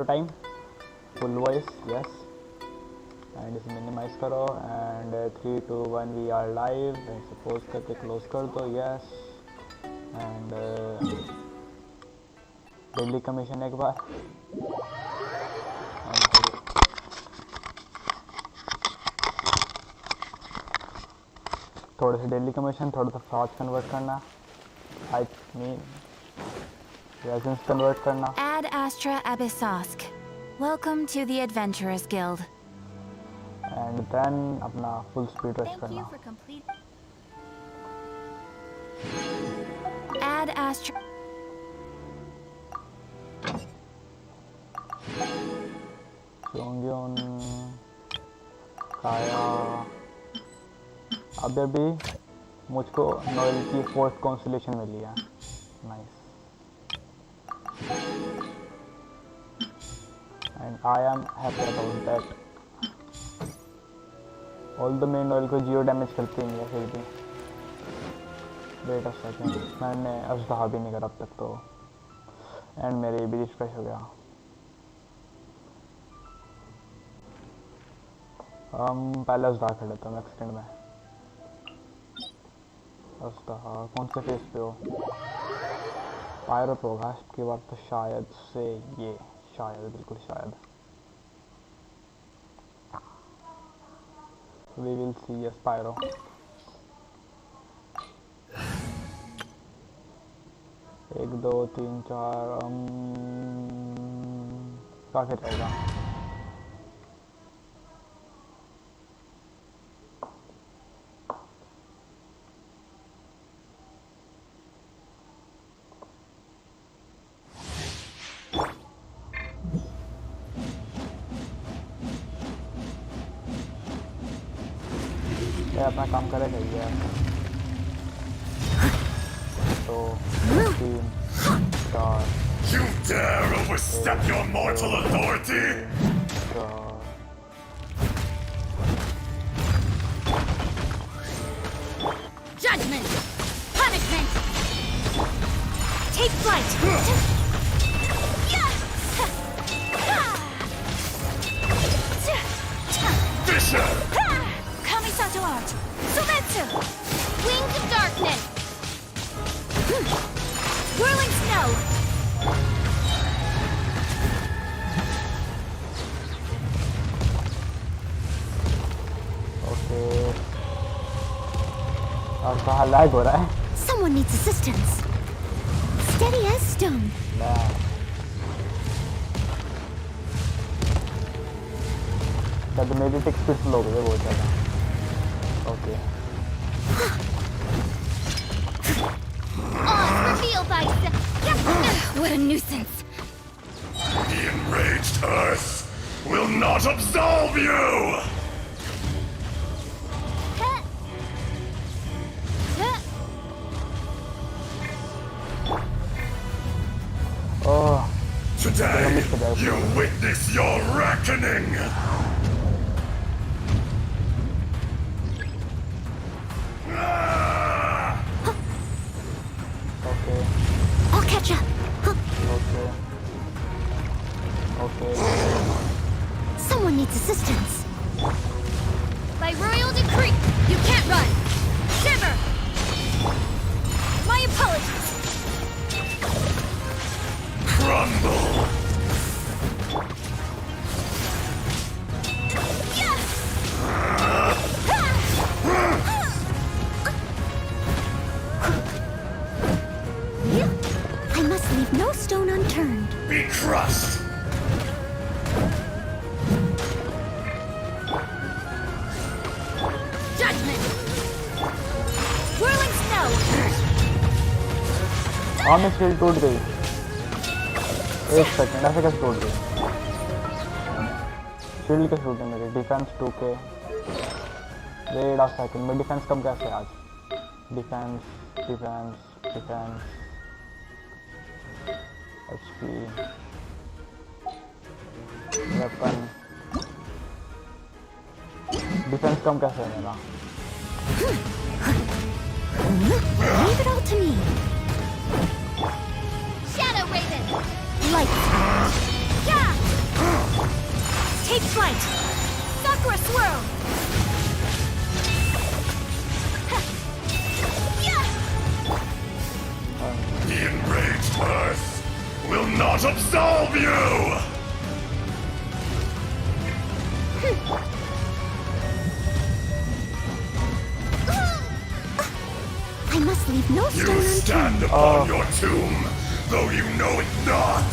Audio time full voice yes and इसे minimize करो and 3 2 1 we are live and suppose करके close कर दो यस एंड दिल्ली कमीशन एक बार थोड़े से डेली कमीशन थोड़ा सा फ्रॉड कन्वर्ट करना आई मीन रेजेंस कन्वर्ट करना Ad Astra Abyssosk. Welcome to the Adventurers Guild. And then अपना full speed rush Thank you करना for complete. Ad Astra. योंग्योन काया अभी मुझको नोएल की 4th कॉन्स्टलेशन मिली है nice and I am happy about that all the main Noelle को जियो डैमेज करती नहीं है फिर भी वेट अ सेकंड मैंने अजदहा भी नहीं करा अब तक तो एंड मेरे भी रिफ्रेश हो गया हम पहले अजदहा कर लेते हैं नेक्स्ट स्टैंड में अजदहा कौन से फेस पे हो पायरो पे होगा इसकी बार तो शायद से ये शायद बिल्कुल शायद we will see yes pyro एक दो तीन चार काफी रहेगा अपना काम करेगा ये तो 3 4 You dare overstep your mortal authority? 4 Judgment! Punishment! Take flight! Fisher! Kamisato Art! Sumetsu! Wings of Darkness! Whirling Snow! Okay अब कहाँ लैग हो रहा है Someone needs assistance. Steady as stone. शायद मेरी टिक स्पीड स्लो हो गई है बहुत ज़्यादा okay Revealed by what a nuisance. The enraged Earth will not absolve you! Oh Today, you witness your reckoning! Okay I'll catch up. Okay okay Someone needs assistance. By royal decree, you can't run. Shiver. My apologies. Crumble! I must leave no stone unturned. Be crushed! Judgment. Whirling snow. हाँ मैं shield टूट गई एक second ऐसे कैसे टूट गई shield कैसे टूटे मेरी defence 2K wait a second मेरी डिफेंस कम कैसे है आज defence defence defence HP weapon defence कम कैसे है मेरा Leave it all to me. Shadow Raven. Light. Yeah. flight! Sakura swirl! The enraged earth will not absolve you! I must leave no stone You unturned. stand upon your tomb, though you know it not!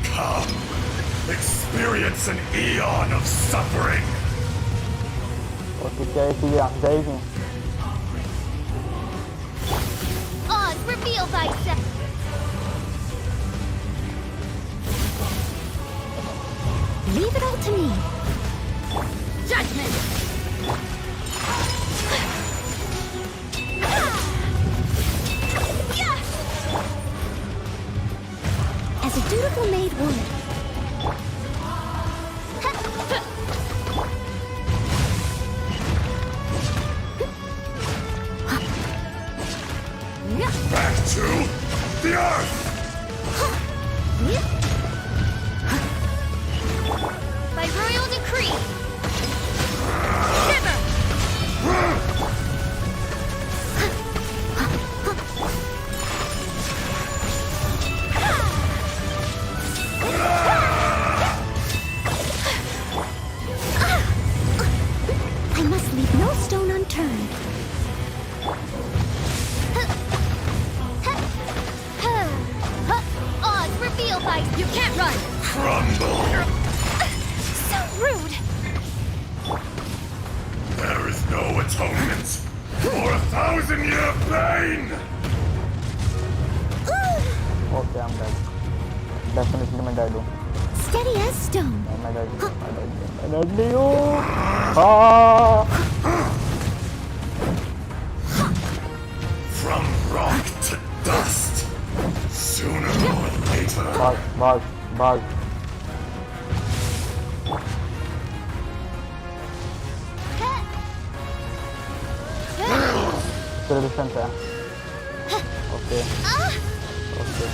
Come, experience an eon of suffering! Okay क्या इसीलिए आ जाएगी Oz, reveal thyself! Leave it all to me. Judgment! As a dutiful maid would. Back to the earth! By royal decree. Shiver! I must leave no stone unturned. Oz, reveal thyself. You can't run. Crumble! So rude. There is no atonement for 1,000-year pain! Okay I'm dead definitely मैं dead हूँ Steady as stone. मैं dead नहीं हूँ हाँ From rock to dust, sooner or later. भाग भाग भाग तेरे डिस्टेंस है ओके ओके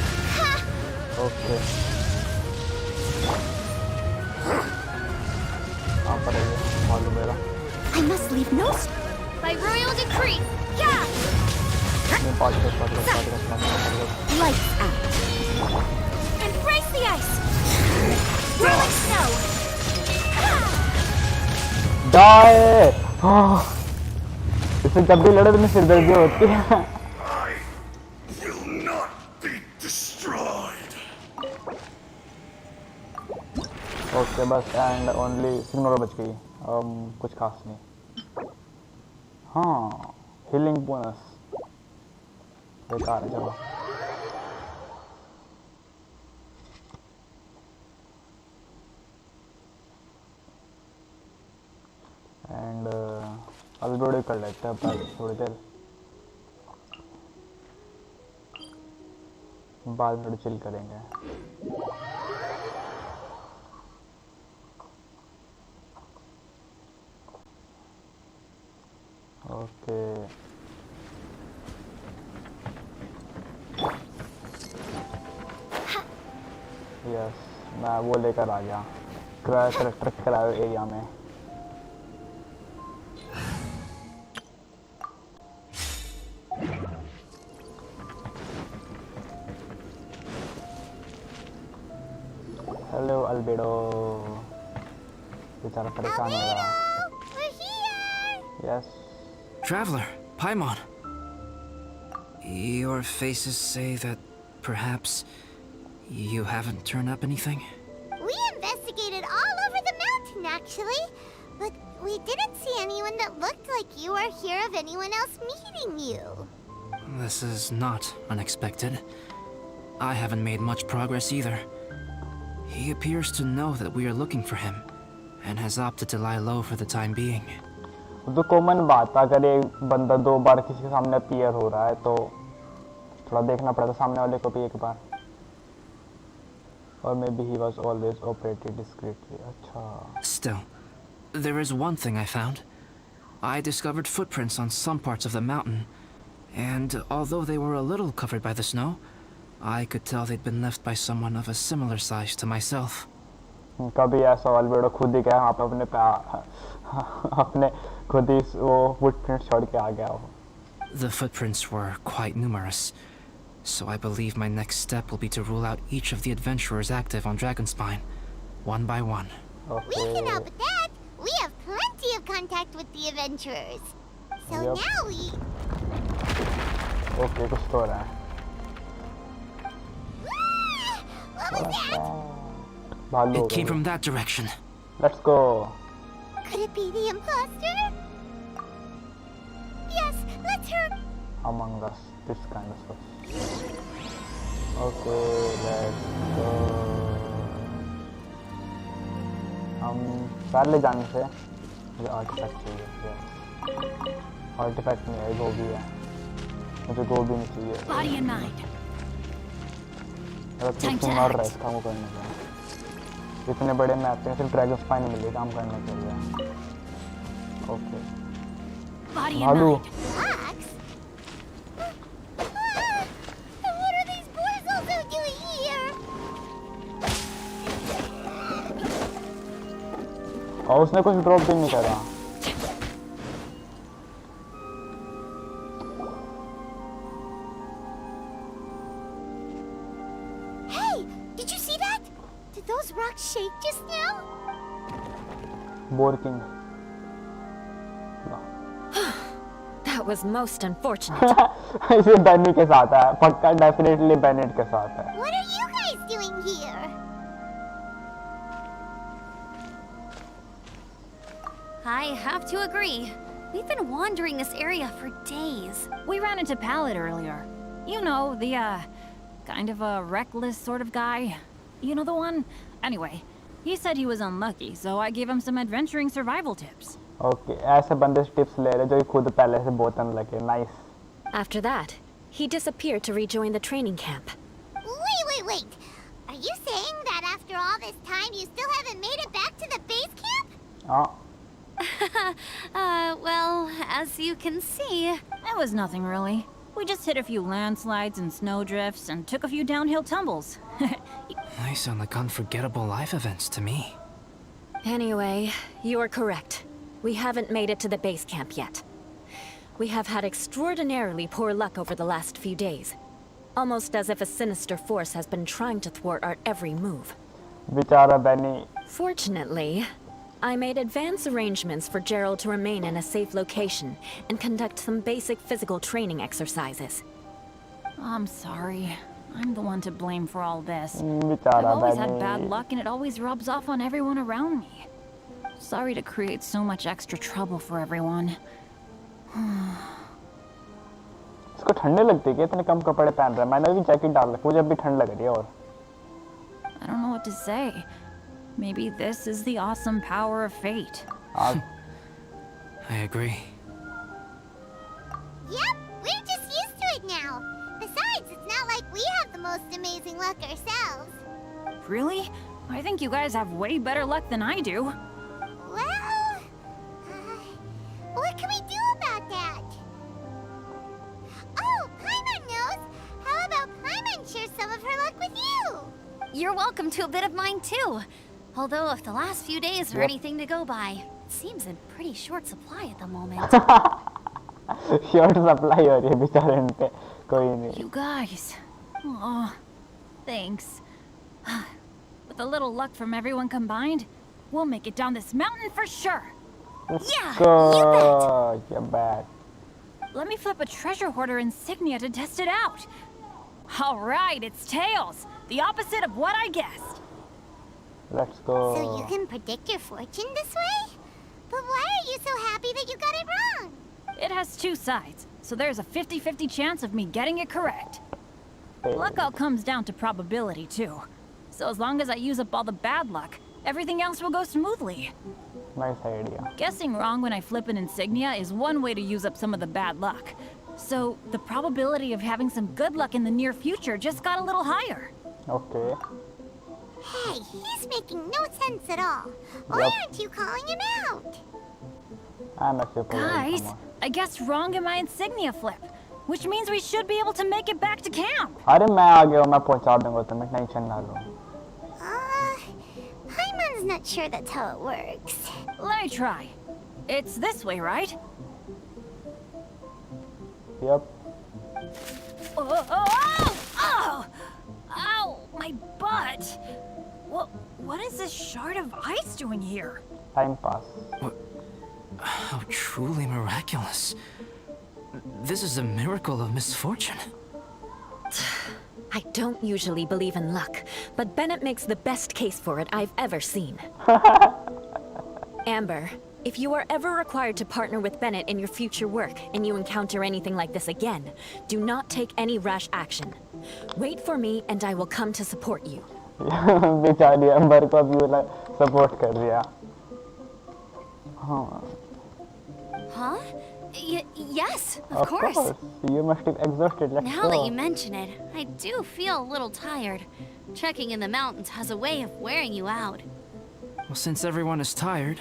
ओके हाँ पर है मालूम मेरा I must leave no by royal decree. Yeah. मैं part Lights out. Embrace the ice. Will it snow? die इससे जब भी लड़े तो मैं सिरदर्दी होती है I will not be destroyed. Okay बस एंड ओनली सिग्नल बच गई कुछ खास नहीं हाँ हीलिंग बोनस बेकार है चलो एंड अल्बेडो कर लेते हैं अपन थोड़ी देर बाद में चिल करेंगे ओके यस मैं वो लेकर आ गया ट्रक कराए एरिया में हेलो अल्बेडो बेचारा परेशान हो रहा yes Traveler, Paimon. Your faces say that perhaps you haven't turned up anything? We investigated all over the mountain, actually. But we didn't see anyone that looked like you or hear of anyone else meeting you. This is not unexpected. I haven't made much progress either. He appears to know that we are looking for him, and has opted to lie low for the time being. तो common बात अगर एक बंदा दो बार किसी के सामने appear हो रहा है तो थोड़ा देखना पड़ता सामने वाले को भी एक बार और may be he was always operated discreetly अच्छा Still, there is one thing I found. I discovered footprints on some parts of the mountain, and although they were a little covered by the snow, I could tell they'd been left by someone of a similar size to myself. कभी ऐसा albedo खुद ही गया वहाँ पे अपने खुद ही वो footprints छोड़ के आ गया हो. The footprints were quite numerous, so I believe my next step will be to rule out each of the adventurers active on Dragonspine, one by one. We can help with that. We have plenty of contact with the adventurers. So Yep. now we... Okay, कुछ तो हो रहा है. What was that? भालू हो It came गया. from that direction. Let's go. Could it be the imposter? Yes, let's hurry. Among Us, this kind of stuff. Okay, let's go. हम पहले जाने से मुझे आर्टिफैक्ट चाहिए. आर्टिफैक्ट नहीं है, गोभी है. मुझे गोभी नहीं चाहिए. Body in mind. अगर Time कुछ to मर act. रहा है इसका वो करने का. इतने बड़े मैप पे सिर्फ ड्रैगन स्पाइन मिले काम करने के लिए. ओके. Body in भालू. mind. Fox? And what are these boys also doing here? और उसने कुछ ड्रॉप भी नहीं करा. Hey, did you see that? Did those rocks shake just now? Bore king. That was most unfortunate. इसे बैनी के साथ है. पक्का डेफिनेटली बैनेट के साथ है. What are you guys doing here? I have to agree. We've been wandering this area for days. We ran into Pallet earlier. You know, the, kind of a reckless sort of guy. You know the one? Anyway, he said he was unlucky, so I gave him some adventuring survival tips. Okay ऐसे बंदे tips ले रहे जो कि खुद पहले से बहुत unlucky. Nice. After that, he disappeared to rejoin the training camp. Wait. Are you saying that after all this time you still haven't made it back to the base camp? हाँ. Well, as you can see, It was nothing really. We just hit a few landslides and snowdrifts and took a few downhill tumbles. They sound like unforgettable life events to me. Anyway, you are correct. We haven't made it to the base camp yet. We have had extraordinarily poor luck over the last few days. Almost as if a sinister force has been trying to thwart our every move. बेचारा बैनी. Fortunately, I made advance arrangements for Gerald to remain in a safe location and conduct some basic physical training exercises. I'm sorry. I'm the one to blame for all this. I've बेचारा always had bad Benny. luck and it always rubs off on everyone around me. Sorry to create so much extra trouble for everyone. इसको ठंडे लगती है कि इतने कम कपड़े पहन रहा है. मैंने भी जैकेट डाल रखी है. मुझे अभी ठंड लग रही है और. I don't know what to say. Maybe this is the awesome power of fate. हाँ. I agree. Yep, we're just used to it now. Besides, it's not like we have the most amazing luck ourselves. Really? I think you guys have way better luck than I do. Well, what can we do about that? Oh, Paimon knows. How about Paimon share some of her luck with you? you're welcome to a bit of mine too. Although if the last few days are Yep. anything to go by, it seems in pretty short supply at the moment. Short supply हो रही है बेचारे इन पे. कोई नहीं. You guys. Oh, thanks. With a little luck from everyone combined, we'll make it down this mountain for sure. Yeah, Go. you bet. You bet. Let me flip a treasure hoarder insignia to test it out. All right, it's tails. The opposite of what I guessed. Let's go. So you can predict your fortune this way? But why are you so happy that you got it wrong? It has two sides, so there's a 50-50 chance of me getting it correct. Luck all comes down to probability, too. So as long as I use up all the bad luck, everything else will go smoothly. Nice idea. Guessing wrong when I flip an insignia is one way to use up some of the bad luck. So the probability of having some good luck in the near future just got a little higher. Okay. Hey, he's making no sense at all. Why Yep. aren't you calling him out? I'm actually polite, Guys, come on. I guessed wrong in my insignia flip. which means we should be able to make it back to camp. अरे मैं आ गया हूँ, मैं पहुँचा दूँगा तुम्हें, tension ना लो. Paimon's not sure that's how it works. Let me try. It's this way, right? Yep. Oh! Ow! My butt! What is this shard of ice doing here? Time pass. How truly miraculous. This is a miracle of misfortune. I don't usually believe in luck, but Bennett makes the best case for it I've ever seen. Amber, if you are ever required to partner with Bennett in your future work and you encounter anything like this again, do not take any rash action. Wait for me and I will come to support you. बेचारी अंबर को अभी वाला support कर दिया. हाँ. Huh? Yes, of course. You must have exhausted. Let's Now go. that you mention it, I do feel a little tired. Trekking in the mountains has a way of wearing you out. Well, since everyone is tired,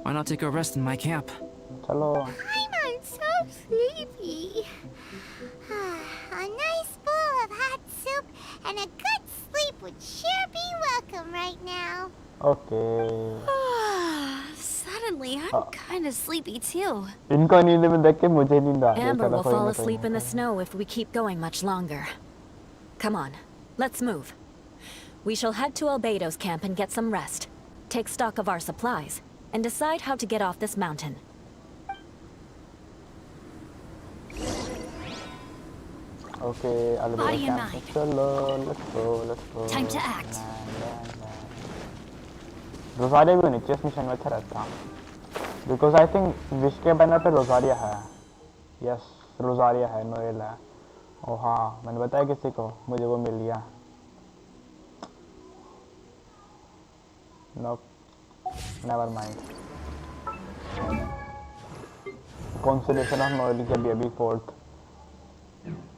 why not take a rest in my camp? चलो. Paimon's so sleepy. A nice bowl of hot soup and a good sleep would sure be welcome right now. Okay. Suddenly, I'm kind of sleepy too. इनको नींद में देख के मुझे नींद आ गई. Amber चलो will कोई fall ना, कोई asleep ना. in the snow if we keep going much longer. Come on, let's move. We shall head to ALBEIDO's camp and get some rest. Take stock of our supplies, and decide how to get off this mountain. Okay, Body and camp. mind. चलो, let's go. Time to act. रोज़ारिया भी होनी चाहिए इस mission में, अच्छा रहता. Because I think wish के banner पे रोज़ारिया है. Yes, रोज़ारिया है, नोएल है. ओ हाँ, मैंने बताया किसी को, मुझे वो मिल गया. Nope. Never mind. Consolation of Noel की अभी 4th.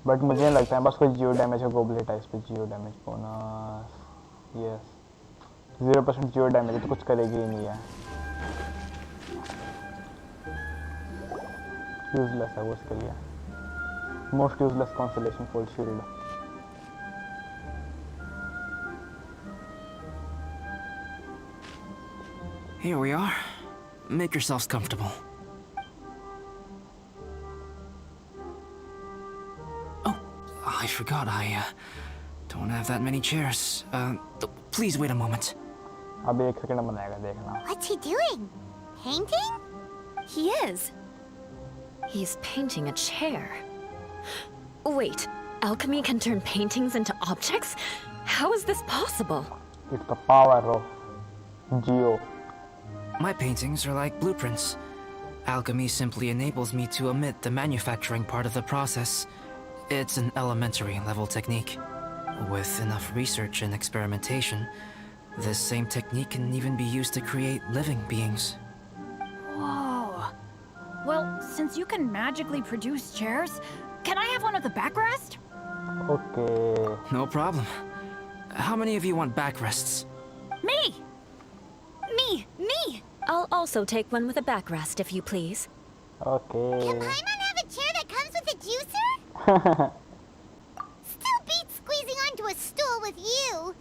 बट मुझे नहीं लगता है, बस कोई जियो डैमेज का गोबलेट है इस पे. जियो डैमेज बोनस. यस. 0% जियो डैमेज तो कुछ करेगी ही नहीं है. यूजलेस है वो उसके लिए. Most useless consolation full shield. Here we are. Make yourselves comfortable. Oh, I forgot I don't have that many chairs. Please wait a moment. अभी 1 सेकंड बनाएगा, देखना. What's he doing? Painting? He is. He's painting a chair. Wait, alchemy can turn paintings into objects? How is this possible? It's the power of Geo. My paintings are like blueprints. Alchemy simply enables me to omit the manufacturing part of the process. It's an elementary level technique. With enough research and experimentation, this same technique can even be used to create living beings. Whoa. Well, since you can magically produce chairs, can I have one with a backrest? Okay. No problem. How many of you want backrests? Me! Me! I'll also take one with a backrest, if you please. Okay. Can Paimon have a chair that comes with a juicer? Still beats squeezing onto a stool with you.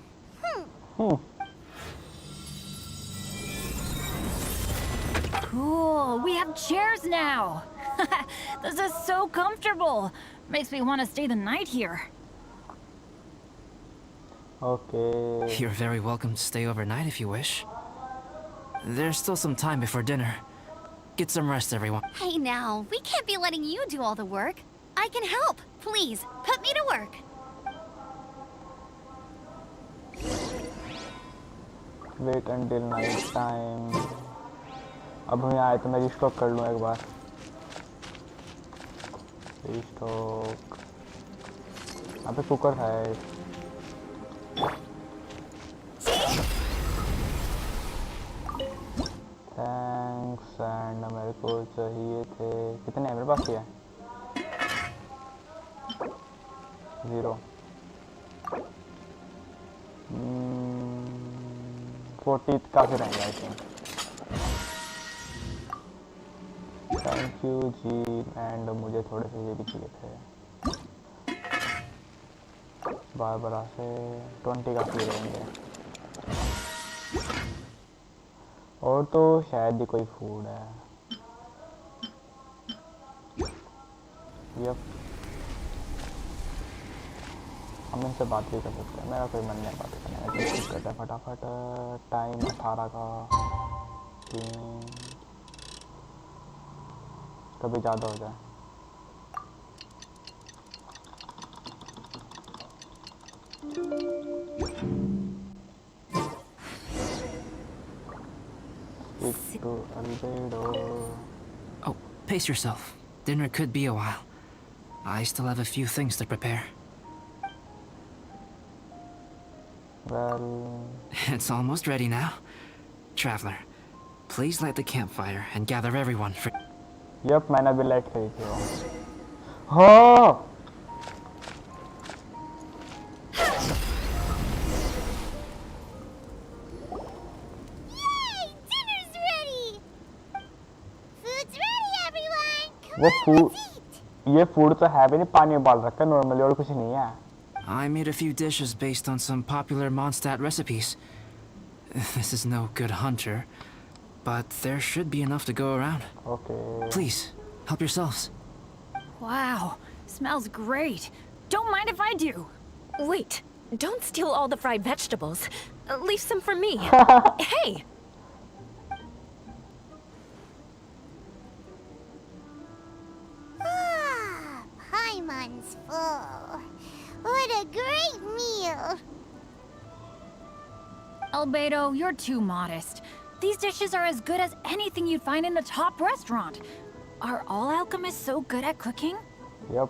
Cool, we have chairs now! This is so comfortable! Makes me want to stay the night here. Okay. You're very welcome to stay overnight if you wish. There's still some time before dinner. Get some rest, everyone. Hey now, we can't be letting you do all the work. I can help. Please, put me to work. Wait until night time. अब हम यहाँ आए तो मैं restock कर लूँ एक बार. Restock. यहाँ पे कुकर था एक. थैंक्स. एंड मेरे को चाहिए थे कितने हैं मेरे पास? ये 0. 40 काफी रहेंगे आई थिंक. थैंक यू जी। एंड मुझे थोड़े से ये भी चाहिए थे, बारबरा से 20 काफ़ी रहेंगे। और तो शायद ही कोई फूड है। यप, हम इनसे बात भी कर सकते हैं, मेरा कोई मन नहीं बात करने का। करते हैं फटाफट। टाइम 18 का, कभी ज़्यादा हो जाए। to ALBEIDO. Oh, pace yourself. Dinner could be a while. I still have a few things to prepare. Well, It's almost ready now. Traveler, please light the campfire and gather everyone for... yep, मैंने भी light करी थी वो। हाँ, Yay! Dinner's ready! Food's ready, everyone! Come वो on, food, let's eat! ये food तो है भी नहीं, पानी उबाल रखा है नॉर्मली और कुछ नहीं है। I made a few dishes based on some popular Mondstadt recipes. This is no good hunter, but there should be enough to go around. Okay. Please, help yourselves. Wow, smells great. Don't mind if I do. Wait, don't steal all the fried vegetables. Leave some for me. Hey! Ah, Paimon's full. What a great meal! ALBEIDO, you're too modest. These dishes are as good as anything you'd find in a top restaurant. Are all alchemists so good at cooking? Yep.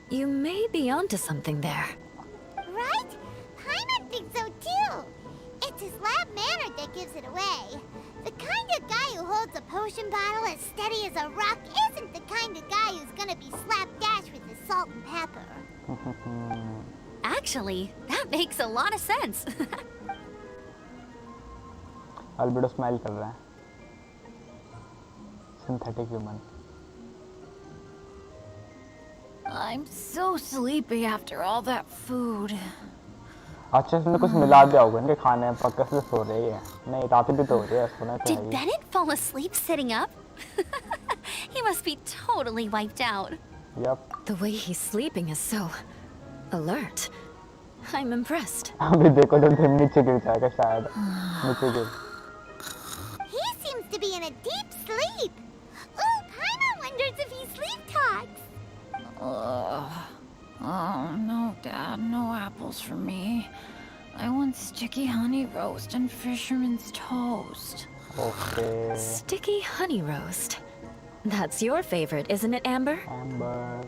You may be onto something there. Right? Paimon thinks so too. It's his lab manner that gives it away. The kind of guy who holds a potion bottle as steady as a rock isn't the kind of guy who's gonna be slapdash with his salt and pepper. Actually, that makes a lot of sense. ALBEIDO smile कर रहा है। Synthetic human. I'm so sleepy after all that food. अच्छा, इसने कुछ मिला दिया होगा इनके खाने में, पक्का से सो रही है। नहीं, रात भी तो हो रही है, सोना तो है Did he. Bennett fall asleep sitting up? He must be totally wiped out. Yep. The way he's sleeping is so alert. I'm impressed. अभी देखो जब दिन नीचे गिर जाएगा शायद, नीचे गिर। He seems to be in a deep sleep. Ooh, Paimon wonders if he sleep talks. Oh, no, Dad, no apples for me. I want sticky honey roast and fisherman's toast. Okay. Sticky honey roast. That's your favorite, isn't it, Amber? Amber.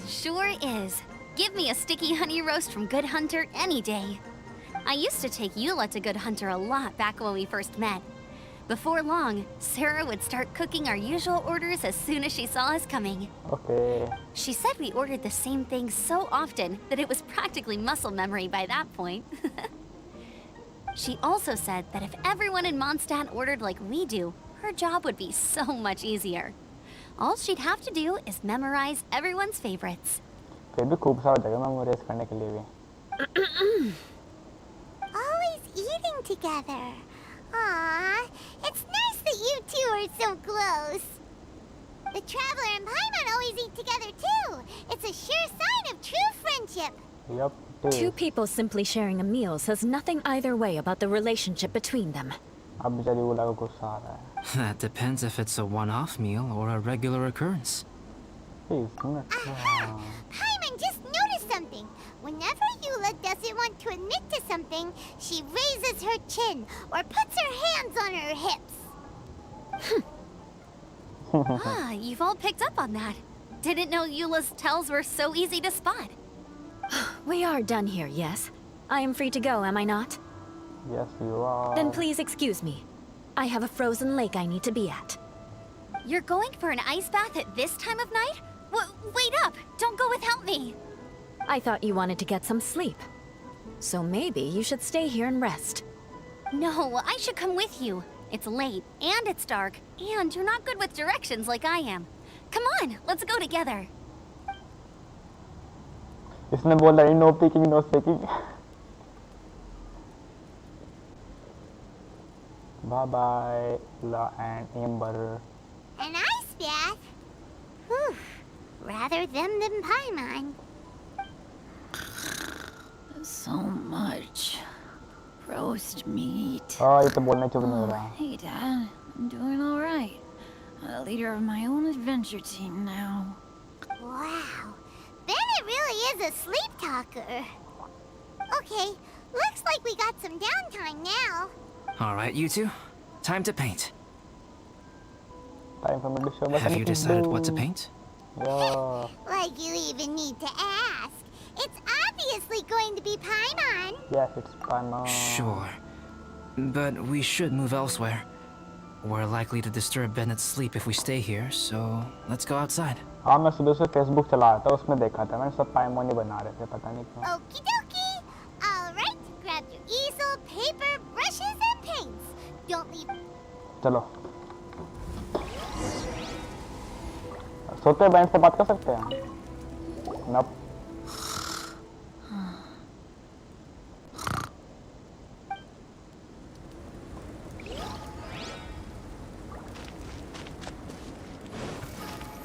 Sure is. Give me a sticky honey roast from Good Hunter any day. I used to take Eula to Good Hunter a lot back when we first met. Before long, Sarah would start cooking our usual orders as soon as she saw us coming. Okay. She said we ordered the same thing so often that it was practically muscle memory by that point. She also said that if everyone in Mondstadt ordered like we do, her job would be so much easier. All she'd have to do is memorize everyone's favorites. फिर भी खूब सारा जगह memorise करने के लिए भी। Always eating together. Aww, it's nice that you two are so close. The Traveler and Paimon always eat together too. It's a sure sign of true friendship. Yep. it is. Two people simply sharing a meal says nothing either way about the relationship between them. अब बेचारी यूला को गुस्सा आ रहा है। That depends if it's a one-off meal or a regular occurrence. Please, not. Paimon just noticed something. Whenever Eula doesn't want to admit to something, she raises her chin or puts her hands on her hips. You've all picked up on that. Didn't know Eula's tells were so easy to spot. We are done here, yes? I am free to go, am I not? Yes, you are. Then please excuse me. I have a frozen lake I need to be at. You're going for an ice bath at this time of night? Wait up! Don't go without me! I thought you wanted to get some sleep. So maybe you should stay here and rest. No, I should come with you. It's late, and it's dark, and you're not good with directions like I am. Come on, let's go together. इसने बोला ही no peeking no speaking. Bye bye, La and Amber. An ice bath? Whew. Rather them than Paimon. So much roast meat. हाँ ये तो बोलने चुप नहीं हो रहा. Hey, Dad. I'm doing all right. A leader of my own adventure team now. Wow. Bennett really is a sleep talker. Okay, looks like we got some downtime now. Alright, you two. Time to paint. Time for me to show what I Have you can decided do. what to paint? Yeah. Like you even need to ask. It's obviously going to be Paimon. Yes, it's Paimon. Sure. But we should move elsewhere. We're likely to disturb Bennett's sleep if we stay here, so let's go outside. हाँ मैं सुबह से Facebook चला रहा था उसमें देखा था मैंने सब पाइमोन ही बना रहे थे पता नहीं क्यों. Okie dokie. Alright, grab your easel, paper, brushes, and paints. Don't leave. चलो. सोते बैंड से बात कर सकते हैं? नप.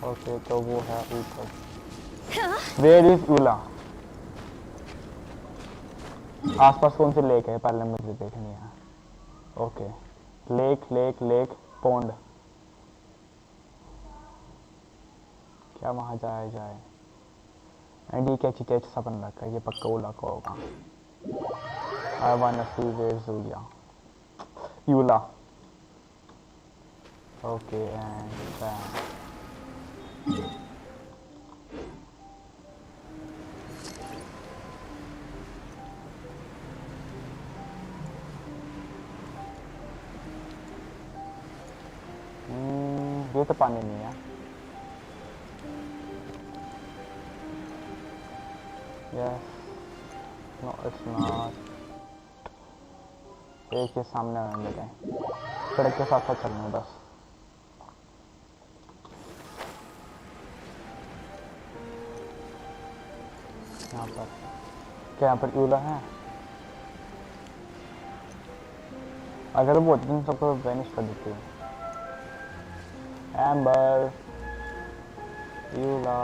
ओके तो वो है ऊपर. Where is Ula? आसपास कौन सी लेक है पहले मुझे देखनी है. ओके. Lake pond. क्या वहाँ जाए. एंड ये क्या चीज़ सा बन रखा है ये पक्का Ula का होगा. I wanna see where's Ula. Ula. Okay and ये तो पानी नहीं है. Yes. No, it's not. एक के सामने आने लगे. सड़क के साथ साथ चलना बस. यहाँ पर क्या यहाँ पर यूला है. अगर वो दिन सबको वेनिश कर देती है. एम्बर यूला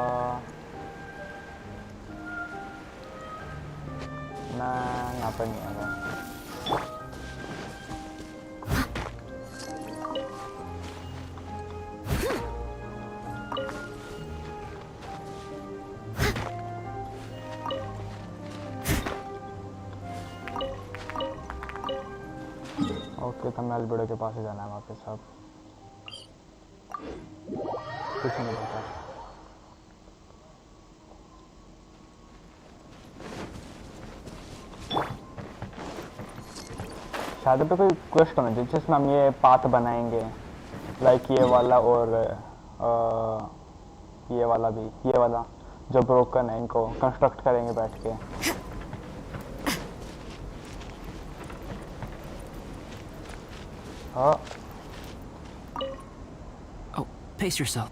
ना यहाँ पर नहीं आ रहा. ओके तो मैं अल्बेडो के पास ही जाना है वापस. अब कुछ नहीं पता. शायद पे कोई क्वेस्ट होना चाहिए जिसमें हम ये पाथ बनाएंगे लाइक ये वाला और ये वाला भी. ये वाला जो ब्रोकन है इनको कंस्ट्रक्ट करेंगे बैठ के. हाँ. Oh, pace yourself.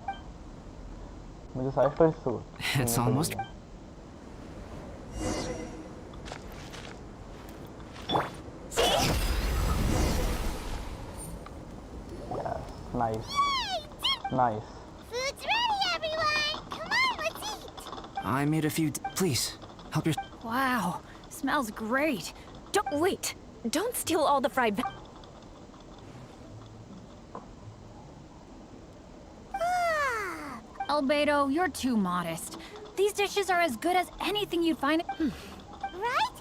मुझे सारी story soon. It's almost. Nice. Nice. Food's ready, everyone. Come on, let's eat. I made a few. Please, help your. Wow, smells great. Don't wait. Don't steal all the fried. Albedo, you're too modest. These dishes are as good as anything you'd find. Right?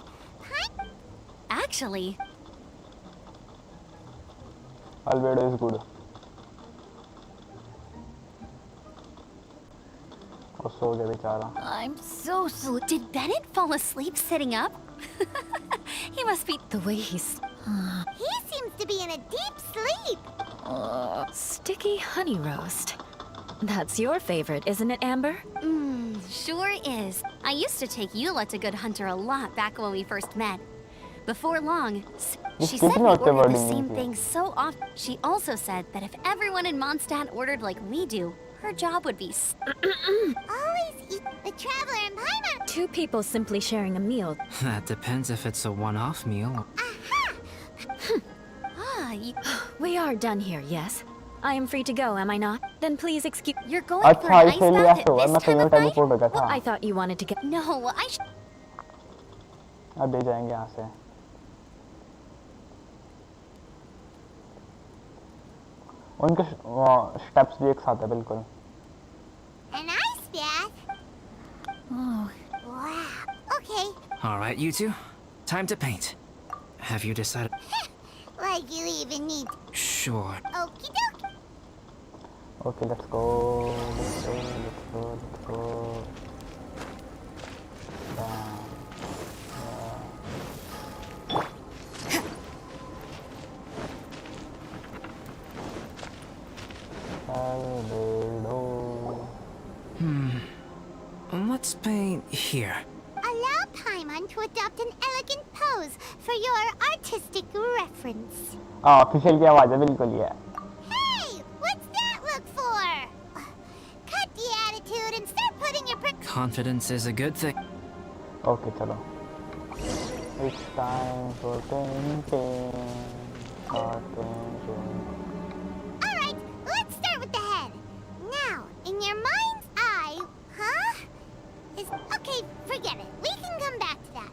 Actually, Albedo is good. और सो गया बेचारा. I'm so sleepy. did Bennett fall asleep sitting up? He must be. The way he's He seems to be in a deep sleep. sticky honey roast. That's your favorite, isn't it, Amber? Sure is. I used to take Eula to Good Hunter a lot back when we first met. Before long, This she said keeping we out the ordered the wording same easy. thing so often. She also said that if everyone in Mondstadt ordered like we do, her job would be Always eat the traveler and Paimon. Two people simply sharing a meal. That depends if it's a one-off meal. you, We are done here, yes? I am free to go, am I not? Then please excuse... you're going for अच्छा an ice इसीलिए bath ऐसे हुआ at मैं this time कहीं of night? Teleport हो गया था I thought you wanted to get... No, अब ले जाएंगे यहाँ से उनके स्टेप्स भी एक साथ है बिल्कुल An ice bath? Oh, Wow. Okay. All right, you two. Time to paint. Have you decided? Like you even need. Sure. Okie dokie. Okay let's go let's go let's go let's go Let's paint here. Allow Paimon to adopt an elegant pose for your artistic reference. Official की आवाज है बिल्कुल ये Hey, what's that look for? Cut the attitude and start putting your Confidence is a good thing. Okay चलो It's time for painting. Start painting. Alright, let's start with the head. Now, in your mind's eye, huh? Okay, forget it. We can come back to that.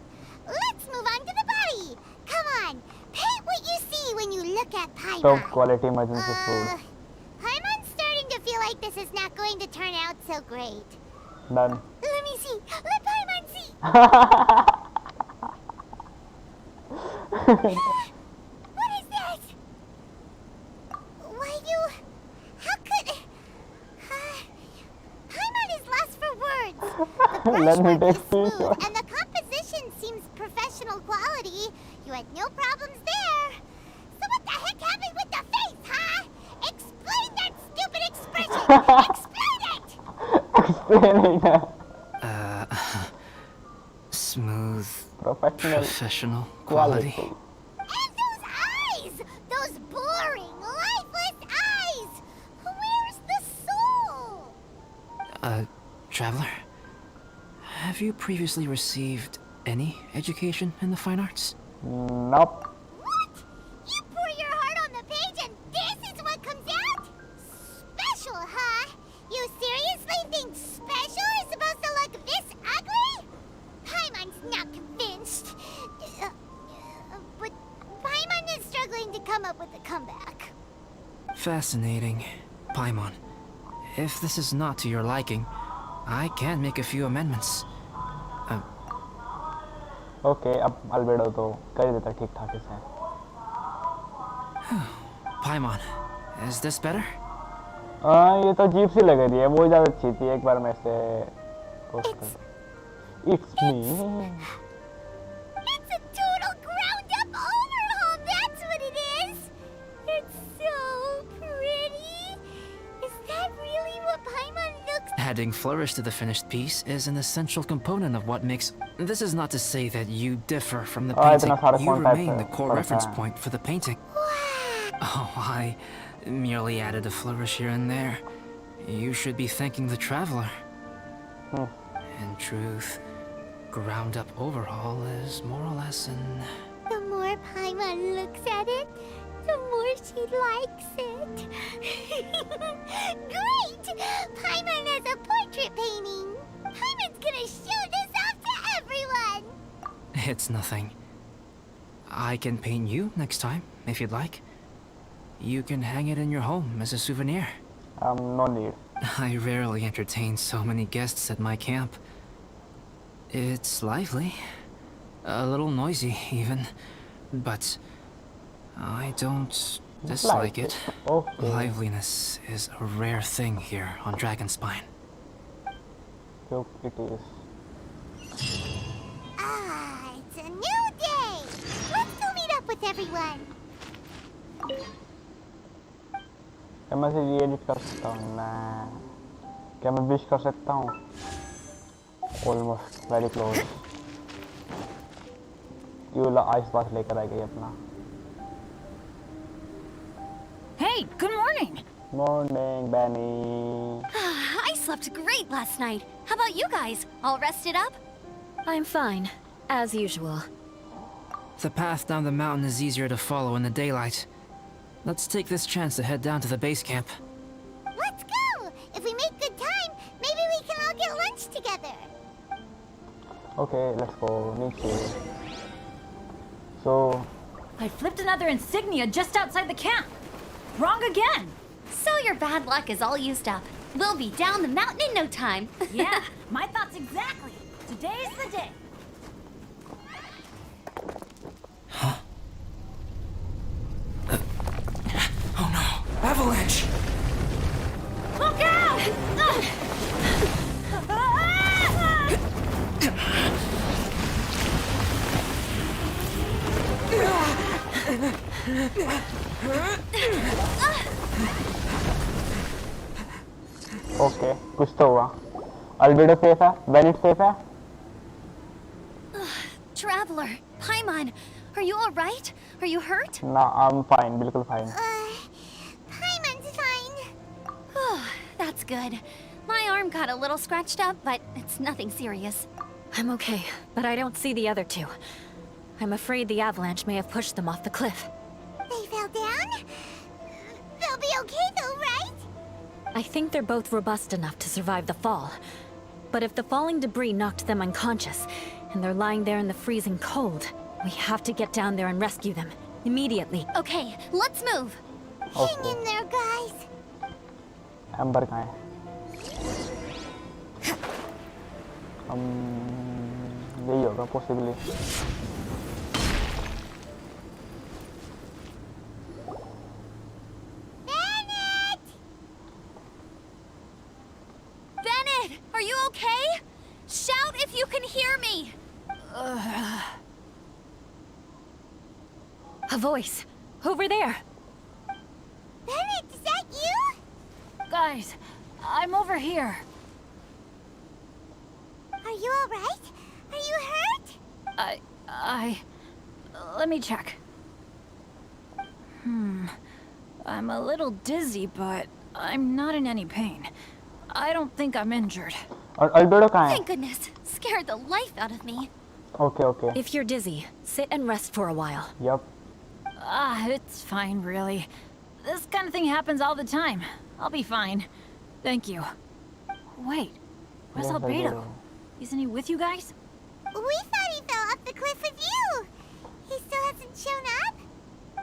Let's move on to the body. Come on, paint what you see when you look at Paimon. Top quality emergency food. Paimon's starting to feel like this is not going to turn out so great. Done. Let me see. Let Paimon see. What is that? Why you... How could... Paimon is lost for words. The Let me brushwork is take smooth screenshot. and the composition seems professional quality. You had no problems there. So what the heck happened with the face, huh? Explain that stupid expression. Explain it! Explain it. Smooth, Professional professional quality. quality. And those eyes! Those boring, lifeless eyes! Where's the soul? Traveler, have you previously received any education in the fine arts? Nope. What? You pour your heart on the page and this is what comes out? Special, huh? You seriously think special is supposed to look this ugly? Paimon's not convinced. But Paimon is struggling to come up with a comeback. Fascinating. Paimon, if this is not to your liking, I can make a few amendments. Okay अब albedo तो कर देता ठीक ठाक इसे Paimon, is this better? ये तो अजीब सी लग रही है वो ज़्यादा अच्छी थी एक बार मैं इसे पोस्ट कर It's me. It's a total ground-up overhaul, that's what it is! It's so pretty! Is that really what Paimon looks like? Adding flourish to the finished piece is an essential component of what makes... This is not to say that you differ from the painting. इतना सारा You कौन type remain the core reference करता है? point for the painting. Wow! Oh, I merely added a flourish here and there. You should be thanking the traveler. In truth, ground-up overhaul is more or less an... The more Paimon looks at it, the more she likes it. Great! Paimon has a portrait painting. Paimon's gonna show this off to everyone. It's nothing. I can paint you next time, if you'd like. You can hang it in your home as a souvenir. No need. I rarely entertain so many guests at my camp. It's lively. A little noisy, even. But I don't dislike it. Okay. Liveliness is a rare thing here on Dragonspine. So it is. Ah, it's a new day. Let's go meet up with everyone. क्या मैं इसे re-edit कर सकता हूँ ना क्या मैं wish कर सकता हूँ almost very close यूला आइस बास लेकर आ गई अपना. Hey, good morning. Morning, Benny. I slept great last night. How about you guys? All rested up? I'm fine, as usual. The path down the mountain is easier to follow in the daylight. Let's take this chance to head down to the base camp. Let's go! If we make good time, maybe we can all get lunch together. Okay, let's go. Nietzsche. So, I flipped another insignia just outside the camp. Wrong again. So your bad luck is all used up. We'll be down the mountain in no time. Yeah, my thoughts exactly. Today's the day. Oh no! Avalanche! Look out! okay, कुछ तो हुआ. Albedo safe है? Bennett safe है? Traveler, Paimon, are you all right? Are you hurt? ना, I'm fine, बिल्कुल fine. Paimon's fine. That's good. My arm got a little scratched up, but it's nothing serious. I'm okay, but I don't see the other two. I'm afraid the avalanche may have pushed them off the cliff. They fell down? They'll be okay though, right? I think they're both robust enough to survive the fall. But if the falling debris knocked them unconscious, and they're lying there in the freezing cold, we have to get down there and rescue them. Immediately. Okay, let's move. Hang in there, guys. Amber कहाँ है? यही होगा possibly. Bennett! Bennett, are you okay? Shout if you can hear me. A voice. Over there. Bennett, is that you? Guys, I'm over here. Are you alright? Are you hurt? Let me check. I'm a little dizzy, but I'm not in any pain. I don't think I'm injured. और Albedo कहाँ है? Thank goodness. Scared the life out of me. Okay, okay. If you're dizzy, sit and rest for a while. Yup. It's fine, really. This kind of thing happens all the time. I'll be fine. Thank you. Wait, where's Yes, Albedo? Isn't he with you guys? We thought he fell off the cliff with you. He still hasn't shown up?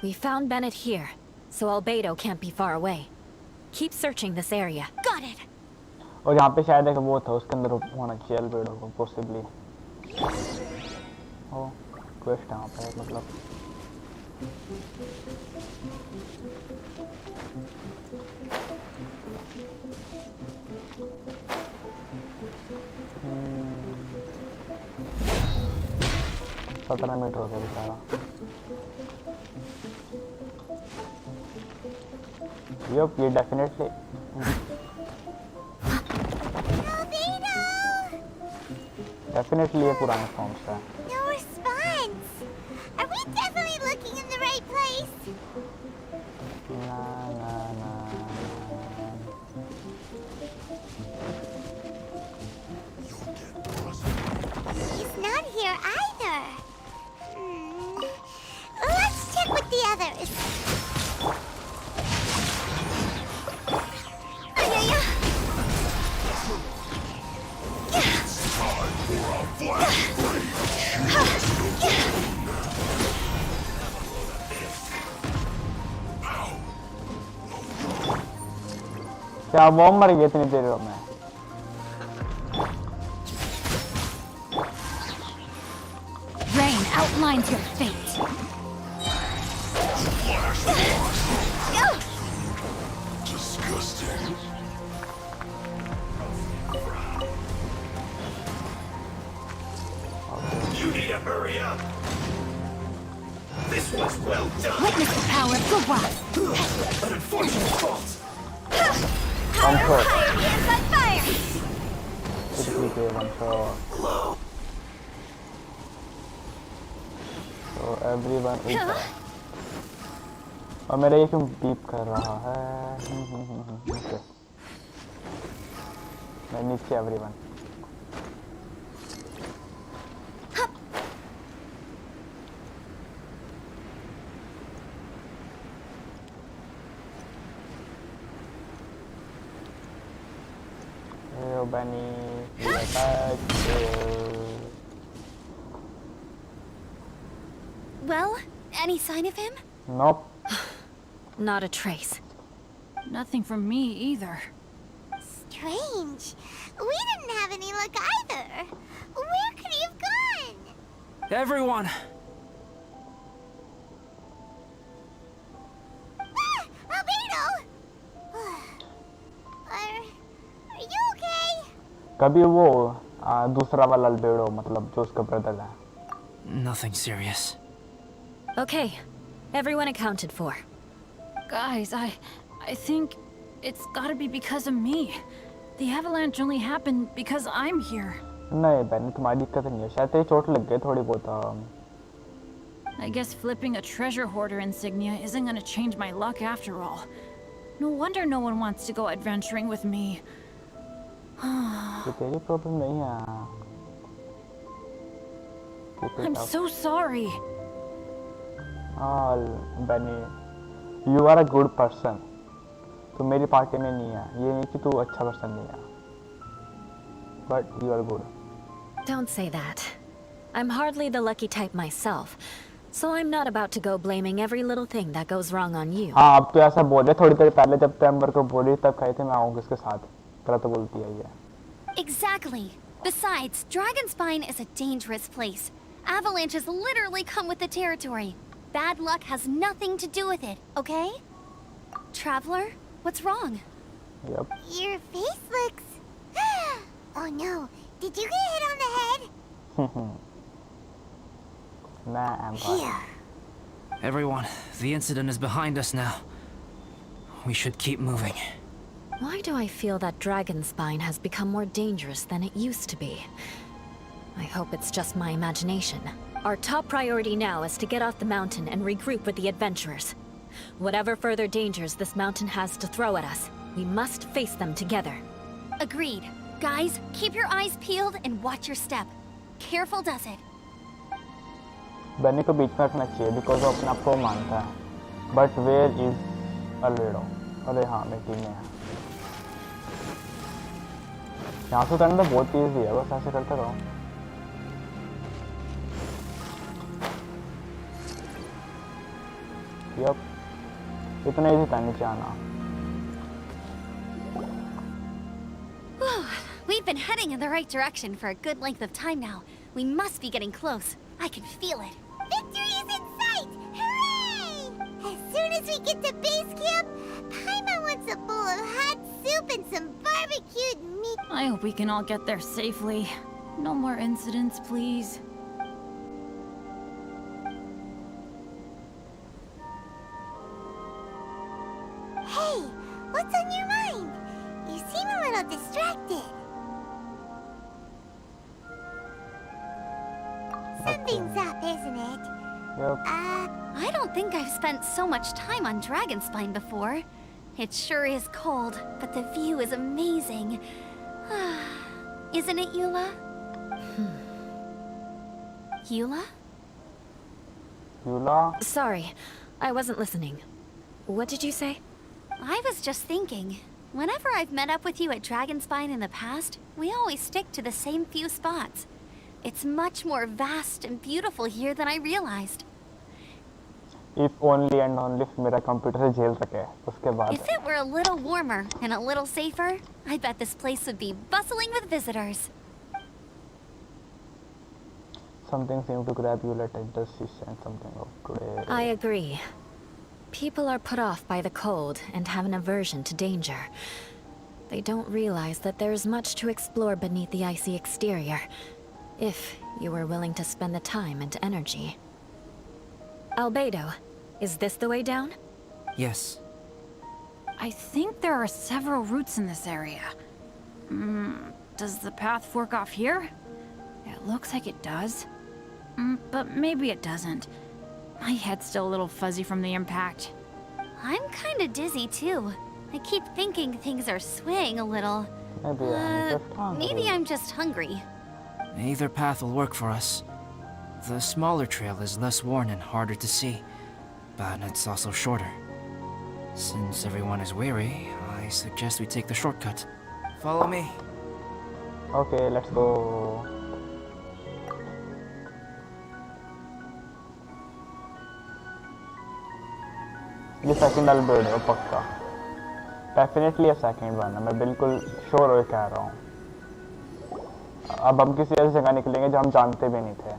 We found Bennett here, so Albeido can't be far away. Keep searching this area. Got it. और यहाँ पे शायद एक वो था उसके अंदर होना चाहिए Albedo को possibly. ओ quest यहाँ पे है मतलब. सत्रह मीटर हो गया बेचारा. Yup, ये definitely. Albedo! Definitely ये पुराने फॉर्म से है. No response. Are we definitely looking in the right place? ना ना ना. He's not here either. Let's check with the others. क्या बॉम्ब मर गया इतनी देर में? Rain outlines your fate. Disgusting. You need to hurry up. This was well done. Witness the power of good luck. An unfortunate fault. One shot. Hands on fire! One shot. Everyone ऊपर। और मेरा ये क्यों beep कर रहा है? नीचे। मैं नीचे everyone. Hey, Benny, we attack. Well, any sign of him? Nope. Not a trace. Nothing from me either. Strange. We didn't have any luck either. Where could he have gone? Everyone! Ah, Albedo! Are you okay? कभी वो दूसरा वाला albedo मतलब जो उसका brother है। Nothing serious. Okay, everyone accounted for. Guys, I think it's gotta be because of me. The avalanche only happened because I'm here. नहीं बहन तुम्हारी दिक्कत नहीं है, शायद तेरी चोट लग गई थोड़ी बहुत। I guess flipping a treasure hoarder insignia isn't gonna change my luck after all. No wonder no one wants to go adventuring with me. ये तेरी प्रॉब्लम नहीं है। I'm so sorry. बनी, you are a good person. तू मेरी party में नहीं है, ये नहीं कि तू अच्छा पर्सन नहीं है। But you are good. Don't say that. I'm hardly the lucky type myself, so I'm not about to go blaming every little thing that goes wrong on you. हाँ अब तो ऐसा बोले, थोड़ी देर पहले जब तू एम्बर को बोली तब कहे थे मैं आऊँगा इसके साथ। गलत बोलती है ये। Exactly. Besides, Dragonspine is a dangerous place. Avalanches literally come with the territory. Bad luck has nothing to do with it, okay? Traveler, what's wrong? Yep. Your face looks... Oh no, did you get hit on the head? Nah, I'm fine. Here. Everyone, the incident is behind us now. We should keep moving. Why do I feel that Dragonspine has become more dangerous than it used to be? I hope it's just my imagination. Our top priority now is to get off the mountain and regroup with the adventurers. Whatever further dangers this mountain has to throw at us, we must face them together. Agreed. Guys, keep your eyes peeled and watch your step. Careful does it. बनी को बीच में रखना चाहिए because वो अपने आप को मानता है। But where is albedo? अरे हाँ मैं टीम में है। यहाँ से उतरना तो बहुत ईजी है, बस ऐसे करते रहो। यप, इतना ईजी था नीचे आना। We've been heading in the right direction for a good length of time now. We must be getting close. I can feel it. Victory is in sight! Hooray! As soon as we get to base camp, Paimon wants a bowl of hot soup and some barbecued meat. I hope we can all get there safely. No more incidents, please. Hey, what's on your mind? You seem a little distracted. Something's up, isn't it? Yep. I don't think I've spent so much time on Dragonspine before. It sure is cold, but the view is amazing. Isn't it, Eula? Eula? Yula? Sorry, I wasn't listening. What did you say? I was just thinking. Whenever I've met up with you at Dragonspine in the past, we always stick to the same few spots. It's much more vast and beautiful here than I realized. If only and only if मेरा computer से झेल सके उसके बाद। If it were a little warmer and a little safer, I bet this place would be bustling with visitors. Something seemed to grab you. Let us just send something of today. I agree. People are put off by the cold and have an aversion to danger. They don't realize that there is much to explore beneath the icy exterior, if you were willing to spend the time and energy. Albeido, is this the way down? Yes. I think there are several routes in this area. Does the path fork off here? It looks like it does. But maybe it doesn't. My head's still a little fuzzy from the impact. I'm kinda dizzy too. I keep thinking things are swaying a little. Maybe I'm just hungry. Maybe I'm just hungry. Either path will work for us. The smaller trail is less worn and harder to see, but it's also shorter. Since everyone is weary, I suggest we take the shortcut. Follow me. Okay, let's go. ये second albedo है पक्का, definitely ये second one है, मैं बिल्कुल sure हो कह रहा हूँ। अब हम किसी ऐसी जगह निकलेंगे जो हम जानते भी नहीं थे।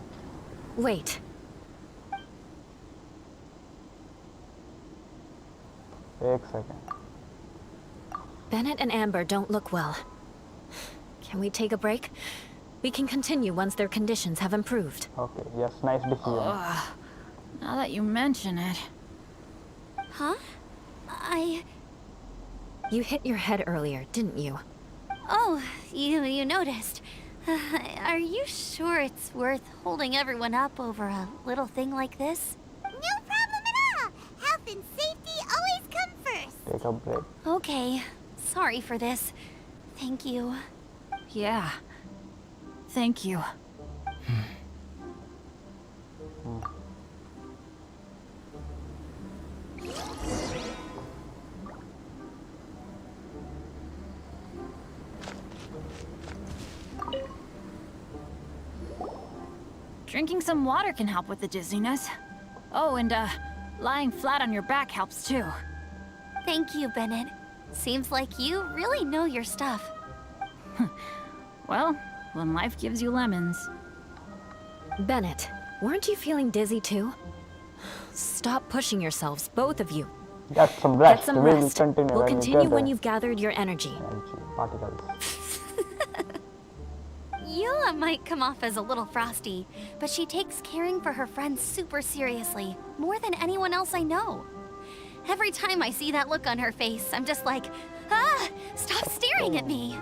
Wait. एक second. Bennett and Amber don't look well. Can we take a break? We can continue once their conditions have improved. Okay, yes, nice decision. Now that you mention it. Huh? You hit your head earlier, didn't you? Oh, you noticed. Are you sure it's worth holding everyone up over a little thing like this? No problem at all. Health and safety always come first. Take a break. Okay. Sorry for this. Thank you. Yeah. Thank you. Drinking some water can help with the dizziness. Oh, and lying flat on your back helps too. Thank you, Bennett. Seems like you really know your stuff. Well, when life gives you lemons. Bennett, weren't you feeling dizzy too? Stop pushing yourselves, both of you. Get some rest. Get some We will rest. continue We'll when continue we get when there. you've gathered your energy. Energy particles. Yula might come off as a little frosty, but she takes caring for her friends super seriously, more than anyone else I know. Every time I see that look on her face, I'm just like, ah, stop staring at me.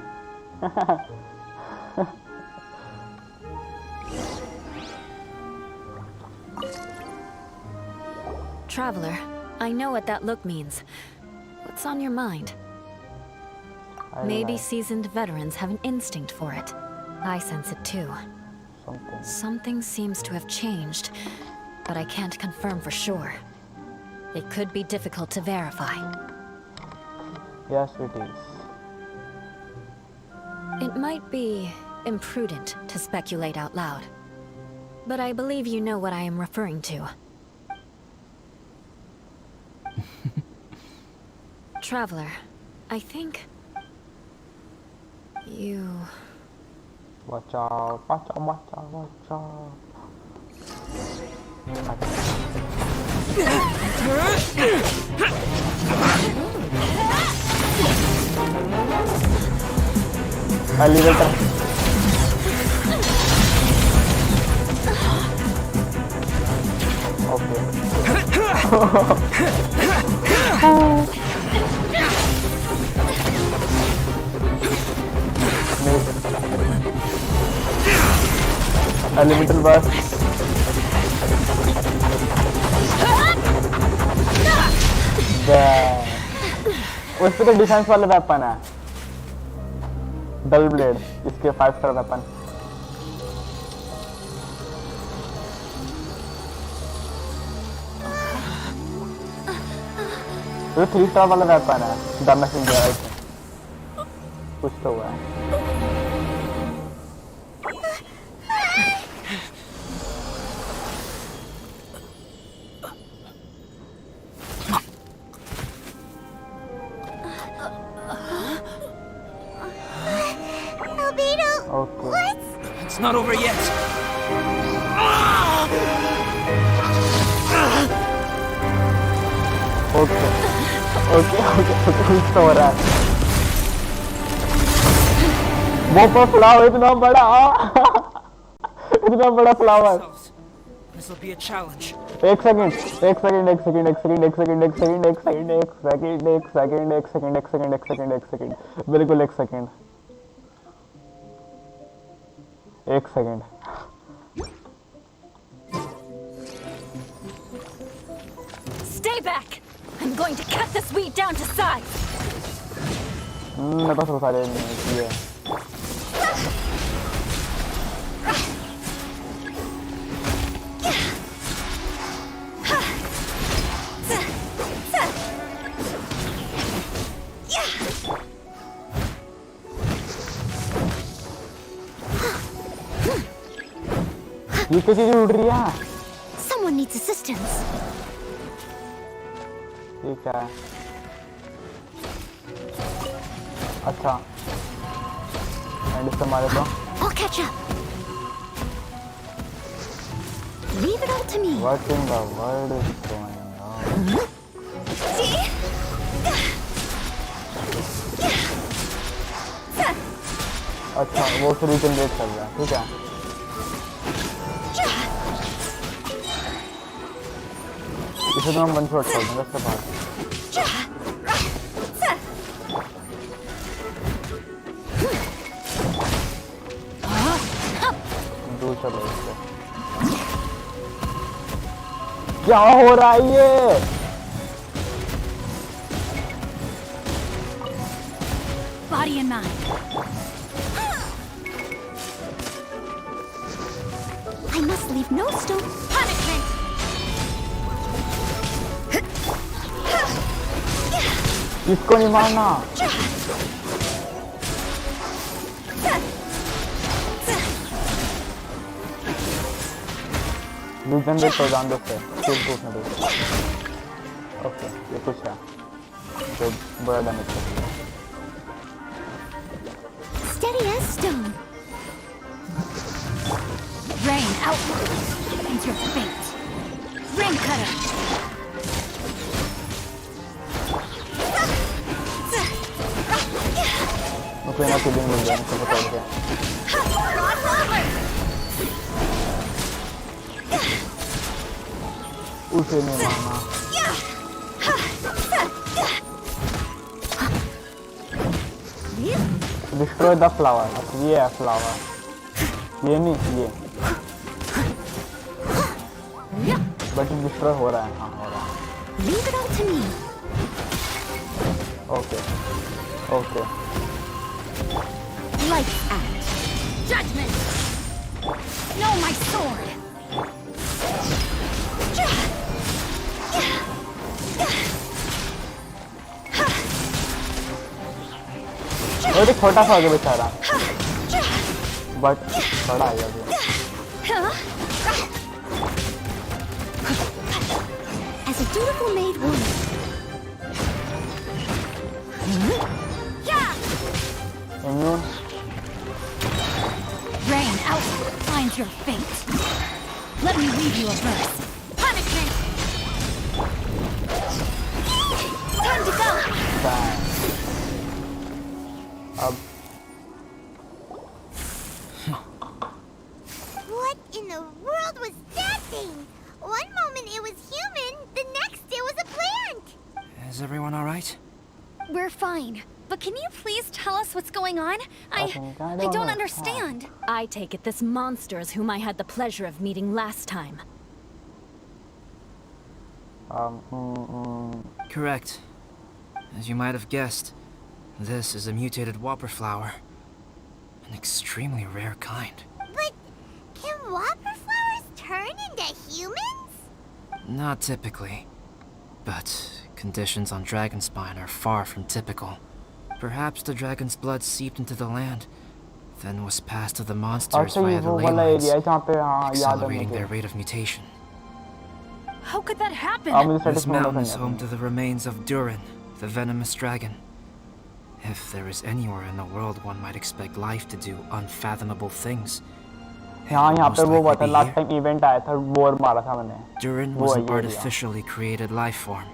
Traveler, I know what that look means. What's on your mind? Maybe seasoned veterans have an instinct for it. I sense it too. Something. Something seems to have changed, but I can't confirm for sure. It could be difficult to verify. Yes, it is. It might be imprudent to speculate out loud, but I believe you know what I am referring to. Traveler, I think... you... Watch out, watch out, watch out, watch out. Elevator. Elemental bus. उस पे तो defence वाला weapon है, डल blade, इसके 5 star weapon. ये 3 star वाला weapon है, the messenger. कुछ तो हुआ है। Albedo, Okay. what? It's not over yet. Okay. कुछ तो हो रहा है। वो पर फ्लावर इतना बड़ा, इतना बड़ा flower. This will be a challenge. एक सेकंड, बिल्कुल एक second. Payback! I'm going to cut this weed down to size! मेरे पास बहुत सारे ये है। ये क्या चीज़ उड़ रही है? Someone needs assistance. ये क्या है? अच्छा, एंड इससे मारे तो I'll catch up. Leave it all to me. What in the world is going on? See? अच्छा, वो फिर रिजनरेट कर रहा है, ठीक है? इसे तो हम वन शॉट कर देंगे इसके बाद। दूर चलो इससे। क्या हो रहा है ये? Body and mind. I must leave no stone. Punishment! इसको नहीं मारना। रिजनरेट कर जान दो से, फिर टूटने दो। ओके, ये कुछ है जो बड़ा डैमेज कर दिया। Steady as stone. Rain outward. Means your fate. Ring cutter. कोई ना किलिंग मिल जाए मुझे पकड़ के। उसे नहीं मारना। Destroy the flower. ये है flower. ये नहीं ये। But destroy हो रहा है, हाँ हो रहा है। Leave it all to me. Okay. Okay. Lights out. Judgment! No, my sword! और एक छोटा सा आगे बेचारा। But बड़ा है अभी। As a dutiful maid woman. Immune. Rain outward finds your fate. Let me read you a verse. Punishment! Time to go! Bang. अब What in the world was that thing? One moment it was human, the next it was a plant. Is everyone alright? We're fine. But can you please tell us what's going on? I don't understand. I take it this monster is whom I had the pleasure of meeting last time. Correct. As you might have guessed, this is a mutated whopper flower. An extremely rare kind. But can whopper flowers turn into humans? Not typically. But conditions on Dragonspine are far from typical. Perhaps the dragon's blood seeped into the land, then was passed to the monsters अच्छा ये via the वो ley वाला lines, area है जहाँ पे हाँ याद है accelerating मुझे। their rate of mutation. How could that happen? मुझे This satisfied mountain नहीं is है। home to the remains of Durin, the venomous dragon. If there is anywhere in the world one might expect life to do unfathomable things, it हाँ would यहाँ most पे वो हुआ likely था be last here. Time event आया था war मारा था मैंने। Durin वो was है an ये area. artificially created life form.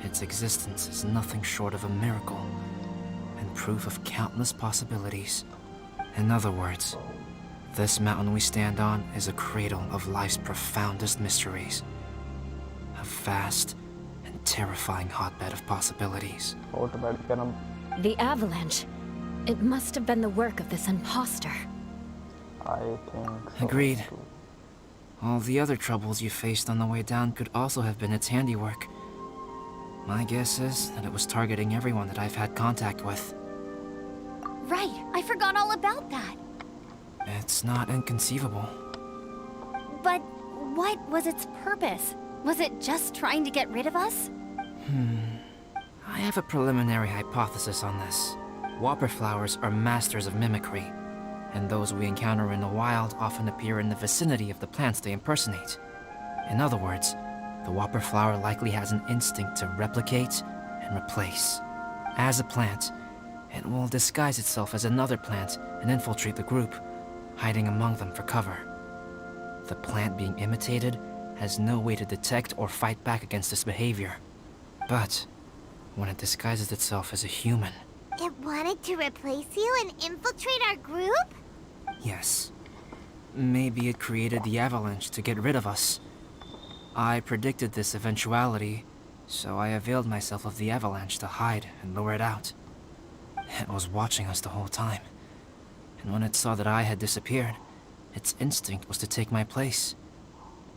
Its existence is nothing short of a miracle, and proof of countless possibilities. In other words, this mountain we stand on is a cradle of life's profoundest mysteries. A vast and terrifying hotbed of possibilities. Photo बैठ कर हम The avalanche. It must have been the work of this imposter. I think so. Agreed. All the other troubles you faced on the way down could also have been its handiwork. My guess is that it was targeting everyone that I've had contact with. Right, I forgot all about that. It's not inconceivable. But what was its purpose? Was it just trying to get rid of us? I have a preliminary hypothesis on this. Whopper flowers are masters of mimicry, and those we encounter in the wild often appear in the vicinity of the plants they impersonate. In other words, the whopper flower likely has an instinct to replicate and replace. As a plant, it will disguise itself as another plant and infiltrate the group, hiding among them for cover. The plant being imitated has no way to detect or fight back against this behavior. But when it disguises itself as a human... It wanted to replace you and infiltrate our group? Yes. Maybe it created the avalanche to get rid of us. I predicted this eventuality, so I availed myself of the avalanche to hide and lure it out. It was watching us the whole time, and when it saw that I had disappeared, its instinct was to take my place.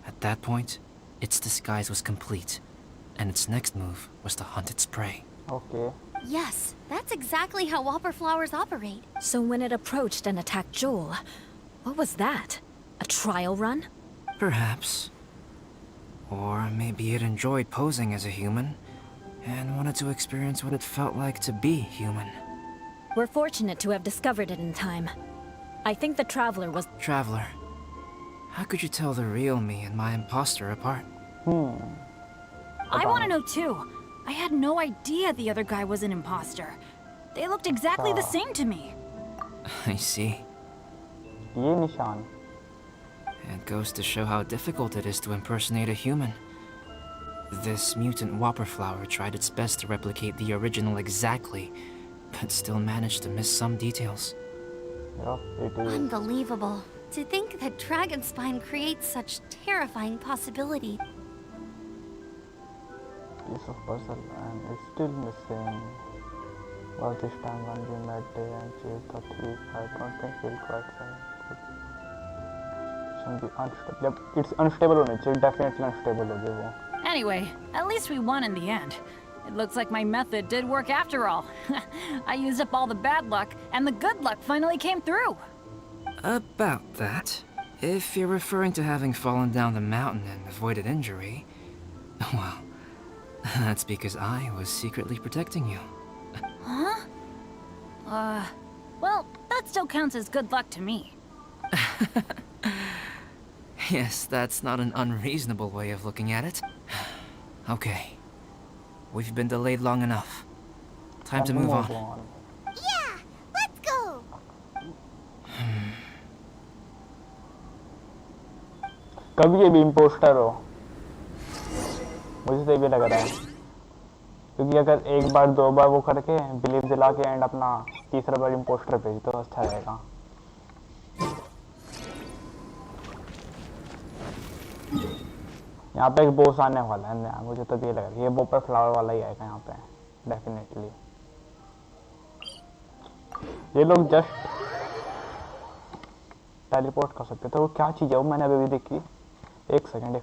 At that point, its disguise was complete, and its next move was to hunt its prey. Okay. Yes, that's exactly how whopper flowers operate. So when it approached and attacked Joel, what was that? A trial run? Perhaps. Or maybe it enjoyed posing as a human, and wanted to experience what it felt like to be human. We're fortunate to have discovered it in time. I think the Traveler was... Traveler, how could you tell the real me and my imposter apart? I want to know too. I had no idea the other guy was an imposter. They looked exactly the same to me. I see. ये निशान. It goes to show how difficult it is to impersonate a human. This mutant whopper flower tried its best to replicate the original exactly, but still managed to miss some details. Yup, it is. Unbelievable. To think that Dragonspine creates such terrifying possibility. Piece of puzzle and it's still missing. Was this time when we met day and chased the thief? I don't think we'll quite find it. Shouldn't be unstable. Yep, it's unstable होनी चाहिए. Definitely unstable होगी वो. Anyway, at least we won in the end. It looks like my method did work after all. I used up all the bad luck, and the good luck finally came through. About that, if you're referring to having fallen down the mountain and avoided injury, well, that's because I was secretly protecting you. Huh? Well, that still counts as good luck to me. Yes, that's not an unreasonable way of looking at it. Okay. We've been delayed long enough. Time to move on. Yeah, let's go. कभी ये भी impostor हो मुझे तो ये भी लग रहा है क्योंकि अगर एक बार दो बार वो करके बिलीव दिला के एंड अपना तीसरा बार इम्पोस्टर भेज तो अच्छा रहेगा यहाँ पे एक बॉस आने वाला है मुझे तो ये लग रहा है ये वॉपर फ्लावर वाला ही आएगा यहाँ पे डेफिनेटली ये लोग जस्ट टेलीपोर्ट कर सकते थे वो क्या चीज़ है वो मैंने अभी देखी एक सेकंड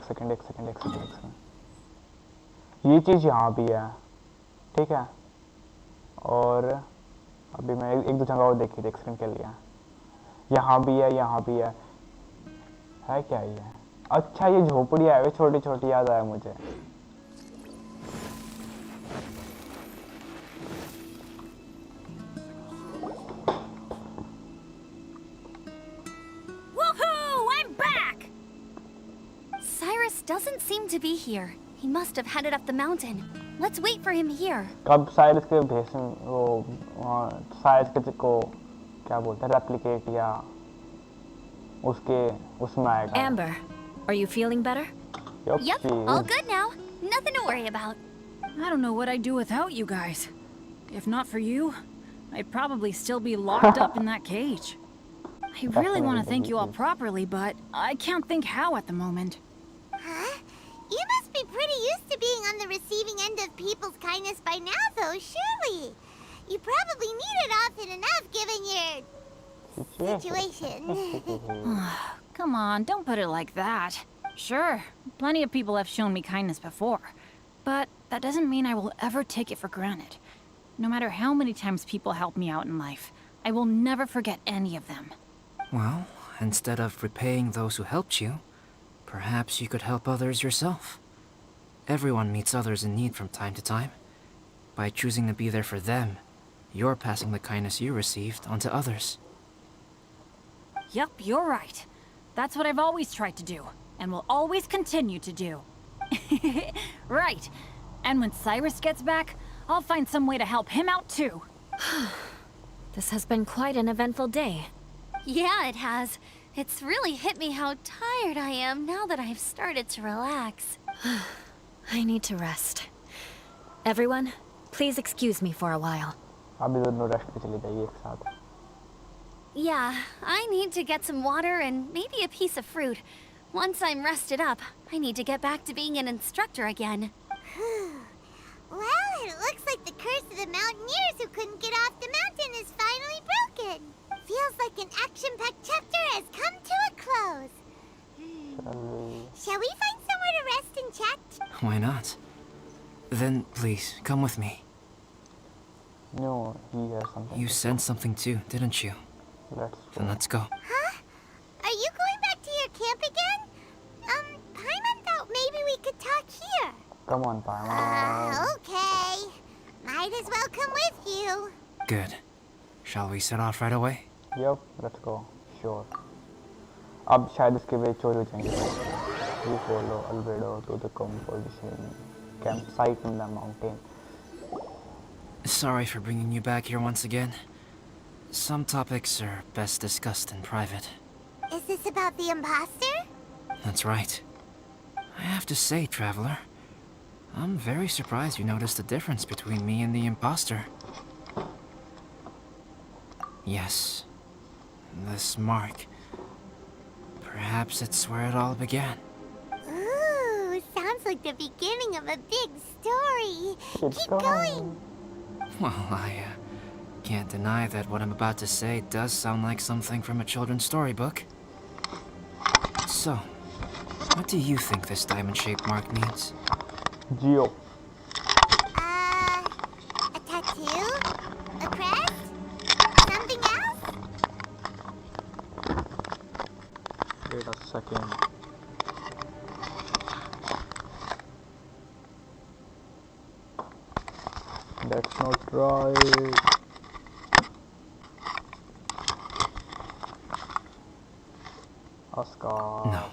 ये चीज़ यहाँ भी है ठीक है और अभी मैं एक दो जगह और देखी थी एक सेकंड के लिए यहाँ भी है क्या ये अच्छा ये झोपड़ियाँ है छोटी छोटी याद आया मुझे Woohoo! I'm back! Cyrus doesn't seem to be here. He must have headed up the mountain. Let's wait for him here. कब साइरस के भेस वो साइरस के को क्या बोलते हैं रेप्लिकेट या उसके उसमें आएगा Amber, are you feeling better? Yep, all good now. Nothing to worry about. I don't know what I'd do without you guys. If not for you, I'd probably still be locked up in that cage. I really want to thank you all properly, but I can't think how at the moment. Huh? You must be pretty used to being on the receiving end of people's kindness by now, though, surely. You probably need it often enough given your situation. Come on, don't put it like that. Sure, plenty of people have shown me kindness before. But that doesn't mean I will ever take it for granted. No matter how many times people help me out in life, I will never forget any of them. Well, instead of repaying those who helped you, perhaps you could help others yourself. Everyone meets others in need from time to time. By choosing to be there for them, you're passing the kindness you received onto others. Yup, you're right. That's what I've always tried to do, and will always continue to do. Right. And when Cyrus gets back, I'll find some way to help him out too. This has been quite an eventful day. Yeah, it has. It's really hit me how tired I am now that I've started to relax. I need to rest. Everyone, please excuse me for a while. अभी दोनों rest पे चली जाइए एक साथ. Yeah, I need to get some water and maybe a piece of fruit. Once I'm rested up, I need to get back to being an instructor again. Well, it looks like the curse of the mountaineers who couldn't get off the mountain is finally broken. Feels like an action-packed chapter has come to a close. Shall we find somewhere to rest and chat? Why not? Then, please, come with me. No, he has something. You sensed something too, didn't you? Then let's go. Huh? Are you going back to your camp again? Paimon thought maybe we could talk here. Come on, Paimon. Okay. Might as well come with you. Good. Shall we set off right away? Yup, let's go. Sure. अब शायद इसके वे चोरी हो जाएंगे. We follow Albedo to the composition campsite in the mountain. Sorry for bringing you back here once again. Some topics are best discussed in private. Is this about the imposter? That's right. I have to say, Traveler, I'm very surprised you noticed the difference between me and the imposter. Yes, this mark. Perhaps it's where it all began. Ooh, sounds like the beginning of a big story. Keep going. Well, I can't deny that what I'm about to say does sound like something from a children's storybook. So, what do you think this diamond-shaped mark means? Geo. A tattoo? A crest? Something else? Wait a second. That's not right. Oscar. No.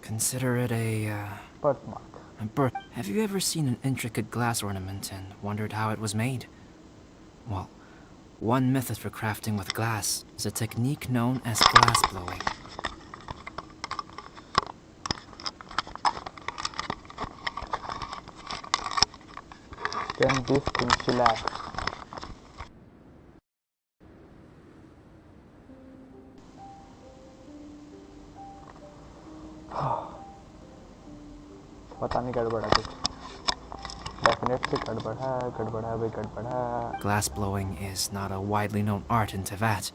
Consider it a Birthmark. Have you ever seen an intricate glass ornament and wondered how it was made? Well, one method for crafting with glass is a technique known as glass blowing. Can this thing chillax? पता नहीं गड़बड़ है कुछ. Definitely गड़बड़ है भाई गड़बड़ है. Glass blowing is not a widely known art in Teyvat.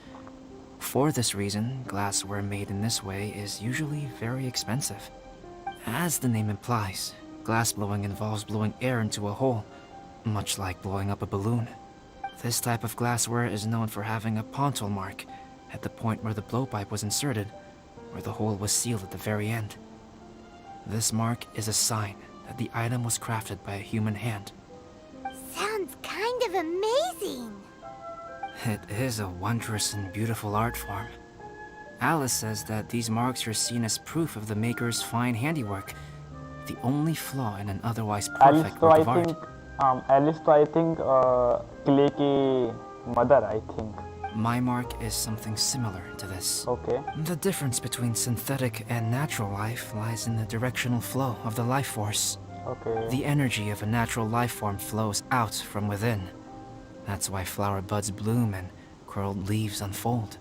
For this reason, glassware made in this way is usually very expensive. As the name implies, glass blowing involves blowing air into a hole, much like blowing up a balloon. This type of glassware is known for having a pontil mark at the point where the blowpipe was inserted, where the hole was sealed at the very end. This mark is a sign that the item was crafted by a human hand. Sounds kind of amazing. It is a wondrous and beautiful art form. Alice says that these marks are seen as proof of the maker's fine handiwork, the only flaw in an otherwise perfect work of art. Alice, I think, Clay ki mother, I think. My mark is something similar to this. Okay. The difference between synthetic and natural life lies in the directional flow of the life force. Okay. The energy of a natural life form flows out from within. That's why flower buds bloom and curled leaves unfold.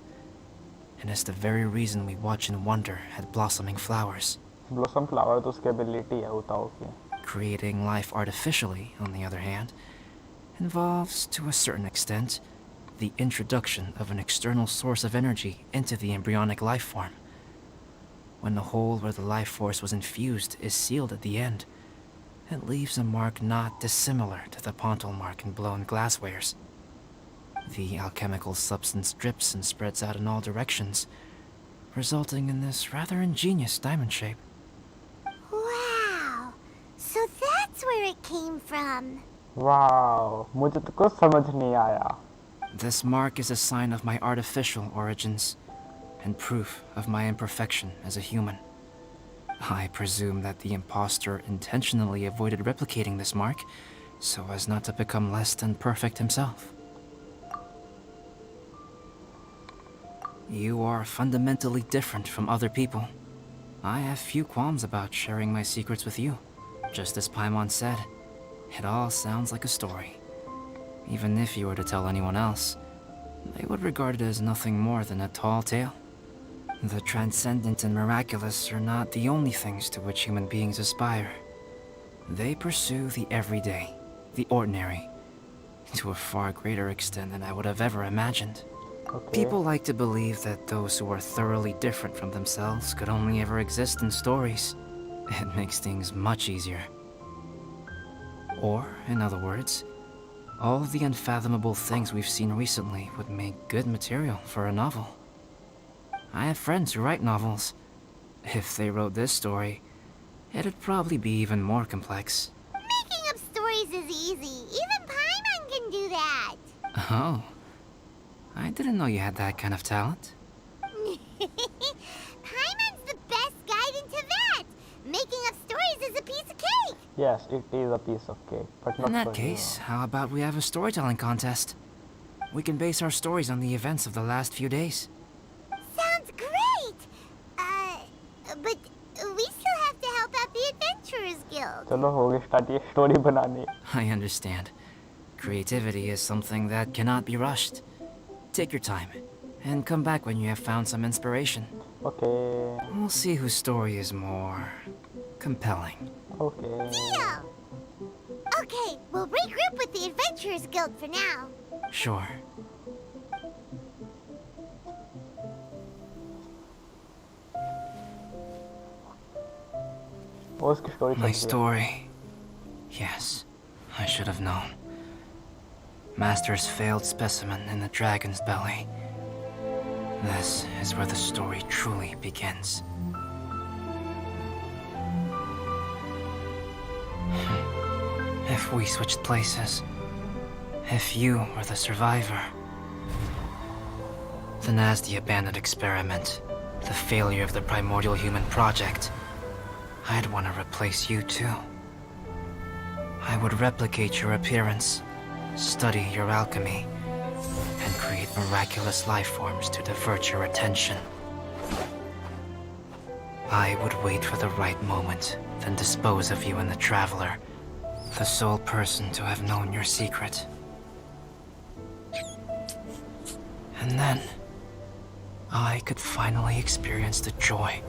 And it's the very reason we watch and wonder at blossoming flowers. Blossom flower तो उसकी ability है बताओ कि. Creating life artificially, on the other hand, involves, to a certain extent, the introduction of an external source of energy into the embryonic life form. When the hole where the life force was infused is sealed at the end, It leaves a mark not dissimilar to the pontal mark in blown glasswares. The alchemical substance drips and spreads out in all directions, resulting in this rather ingenious diamond shape. Wow. So that's where it came from. Wow, मुझे तो कुछ समझ नहीं आया. This mark is a sign of my artificial origins, and proof of my imperfection as a human. I presume that the impostor intentionally avoided replicating this mark, so as not to become less than perfect himself. You are fundamentally different from other people. I have few qualms about sharing my secrets with you. Just as Paimon said, it all sounds like a story. Even if you were to tell anyone else, they would regard it as nothing more than a tall tale. The transcendent and miraculous are not the only things to which human beings aspire. They pursue the everyday, the ordinary, to a far greater extent than I would have ever imagined. Okay. People like to believe that those who are thoroughly different from themselves could only ever exist in stories. It makes things much easier. Or, in other words, all of the unfathomable things we've seen recently would make good material for a novel. I have friends who write novels. If they wrote this story, it'd probably be even more complex. Making up stories is easy. Even Paimon can do that. Oh. I didn't know you had that kind of talent. Paimon's the best guide in Tibet. Making up stories is a piece of cake. Yes, it is a piece of cake, but not In that for case, you. how about we have a storytelling contest? We can base our stories on the events of the last few days. Sounds great. But we still have to help out the Adventurers Guild. चलो हो गई start ये story बनानी. I understand. Creativity is something that cannot be rushed. Take your time, and come back when you have found some inspiration. Okay. We'll see whose story is more compelling. Okay. Deal. Okay, we'll regroup with the Adventurers Guild for now. Sure. वो उसकी story My story. Yes, I should have known. Master's failed specimen in the dragon's belly. This is where the story truly begins. If we switched places, if you were the survivor, then as the abandoned experiment, the failure of the primordial human project, I'd want to replace you too. I would replicate your appearance, study your alchemy, and create miraculous life forms to divert your attention. I would wait for the right moment, then dispose of you and the Traveler, the sole person to have known your secret. And then, I could finally experience the joy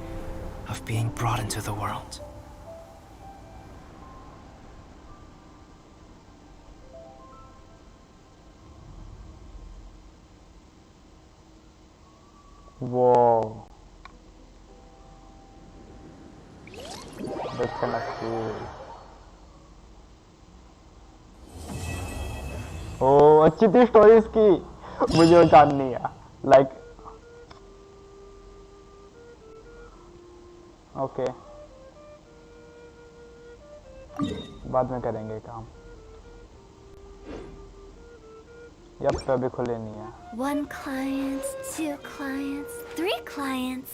of being brought into the world. Whoa. That's kind of cool. Oh, अच्छी थी story इसकी. मुझे वो जाननी है. Like. Okay. बाद में करेंगे काम. यप तो अभी खुले नहीं है. 1 client, 2 clients, 3 clients.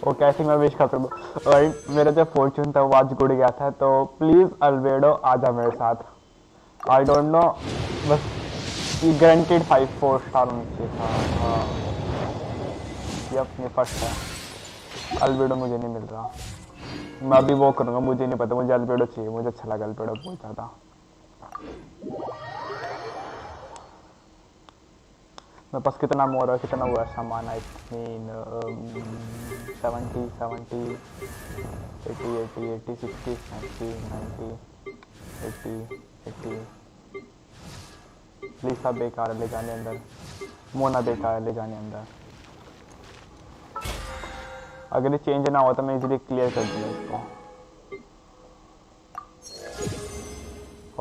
Okay I think मैं विश करता हूँ. और मेरा जो फॉर्चून था वो आज गुड़ गया था, तो प्लीज अल्बेडो आ जा मेरे साथ. आई डोंट नो, बस गारंटेड 5-4 स्टार होना चाहिए था. यप ये फर्स्ट है. अल्बेडो मुझे नहीं मिल रहा. मैं अभी वो करूँगा, मुझे नहीं पता, मुझे अल्बेडो चाहिए. मुझे अच्छा लगा अल्बेडो बहुत ज़्यादा. मेरे पास कितना मोर है, कितना हुआ सामान. I mean 70, 80, 60, 70, 90, 80. प्लीज सब बेकार है, ले जाने अंदर. मोना बेकार ले जाने अंदर। अगर ये चेंज ना हो तो मैं इजीली क्लियर कर दूंगा इसको।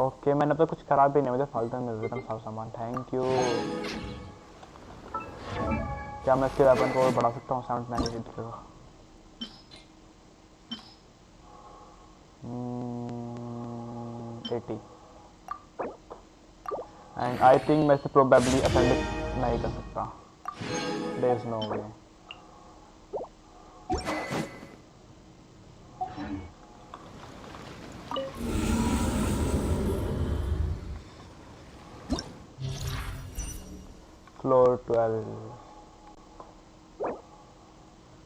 ओके मैंने तो कुछ खराब भी नहीं, मुझे फालतू में मिल रहा था सब सामान। Thank you. क्या मैं इसके वेपन को और बढ़ा सकता हूँ 798 का? 80 एंड आई थिंक मैं इसे प्रोबेबली असेंड नहीं कर सकता। There is no way. Floor 12.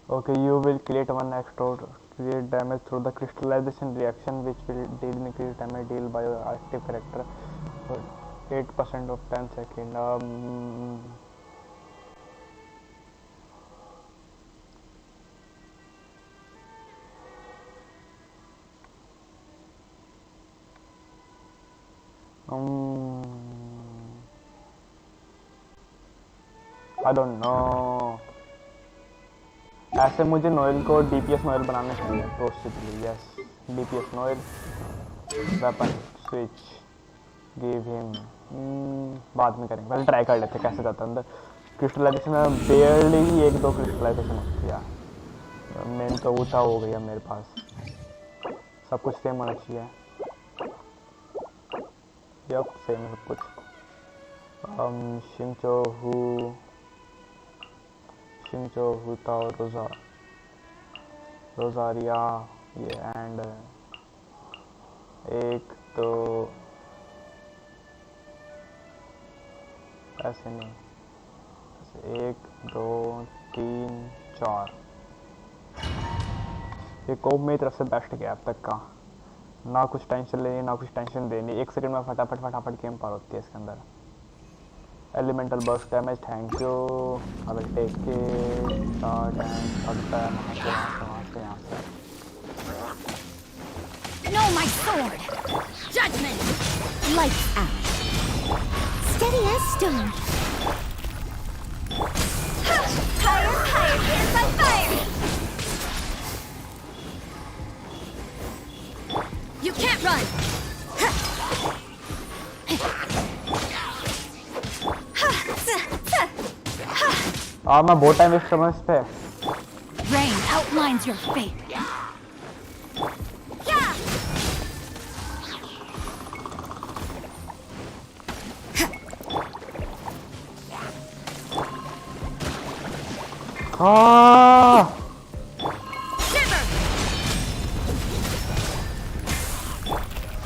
Okay, you will create one explode, create damage through the crystallization reaction, which will deal increase damage deal by your active character for 8% of 10 seconds. I don't know. ऐसे मुझे Noel को DPS Noel बनाना चाहिए possibly. Yes DPS Noel weapon switch give him. बाद में करेंगे, पहले try कर लेते कैसे जाता है अंदर। क्रिस्टलाइजेशन में बेयरली ही 1-2 क्रिस्टलाइजेशन होती है। मेन तो ऊँचा हो गया मेरे पास। सब कुछ सेम होना चाहिए। यप सेम है सब कुछ। शिंचो ताओ रोजारिया ये एंड 1 2 ऐसे नहीं, ऐसे 1 2 3 4। ये कोप मेरी तरफ से बेस्ट गया अब तक का। ना कुछ टेंशन लेनी ना कुछ टेंशन देनी। 1 सेकंड में फटाफट गेम पार होती है इसके अंदर। Elemental burst damage thank you. I will take it start end करता है वहाँ से No, my sword! Judgment! Lights out. Steady as stone. Higher, hands on fire! You can't run! मैं बहुत टाइम वेस्ट कर रहा हूँ इस पे। Rain outlines your fate.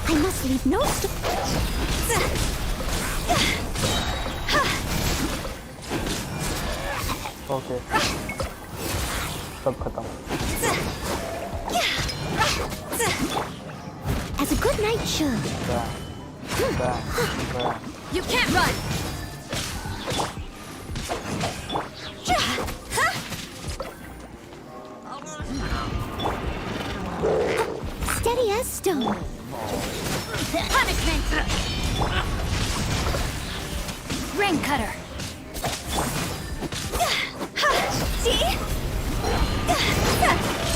I must leave no okay सब खत्म। As a good night should. You can't run! Steady as stone. Punishment! Rain cutter! See?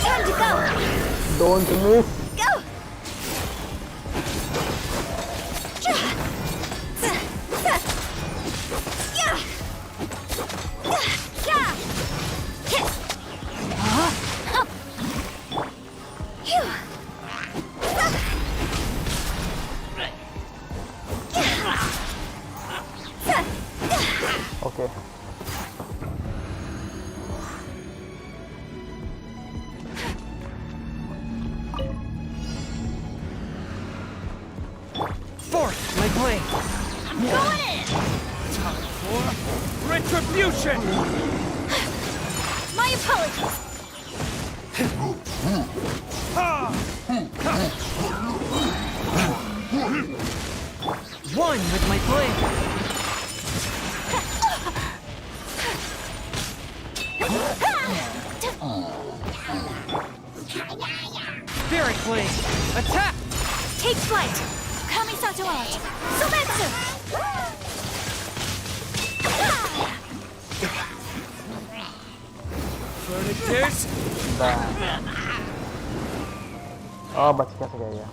Time to go! Don't miss. Go! Okay. Force my blade. Going in! Time for retribution. My apologies! One with my blade. Spirit blade. Attack. Take flight! Kamisato out! Sometsu! There's बच कैसे गया?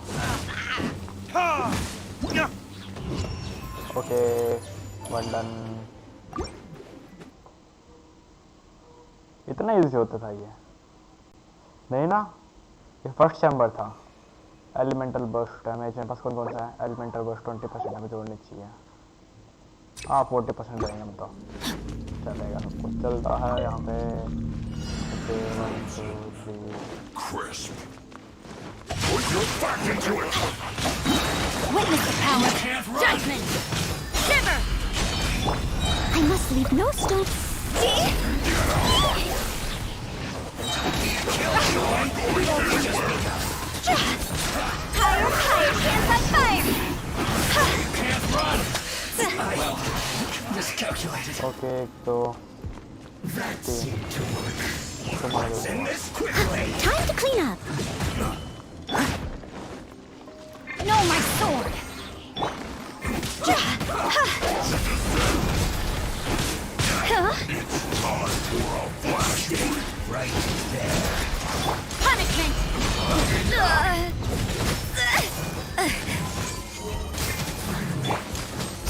Okay, one done. इतना easy होता था ये? नहीं ना, ये फर्स्ट चैम्बर था। एलिमेंटल बर्स्ट डैमेज मेरे पास कौन कौन सा है? एलिमेंटल बर्स्ट 20% डैमेज जोड़नी चाहिए। 40% रहेंगे हम तो चलेगा, सब कुछ चलता है यहाँ पे। 1 2 3 Crisp. Put your back into it. Witness the power. Judgment. Shiver. I must leave no stone. Higher, higher, hands on fire. can't run. Miscalculated. Okay, तो That seemed to work. तुम्हारे Send this quickly. Time to clean up. No, my sword. It's time for a flashpoint. Right there. Punishment.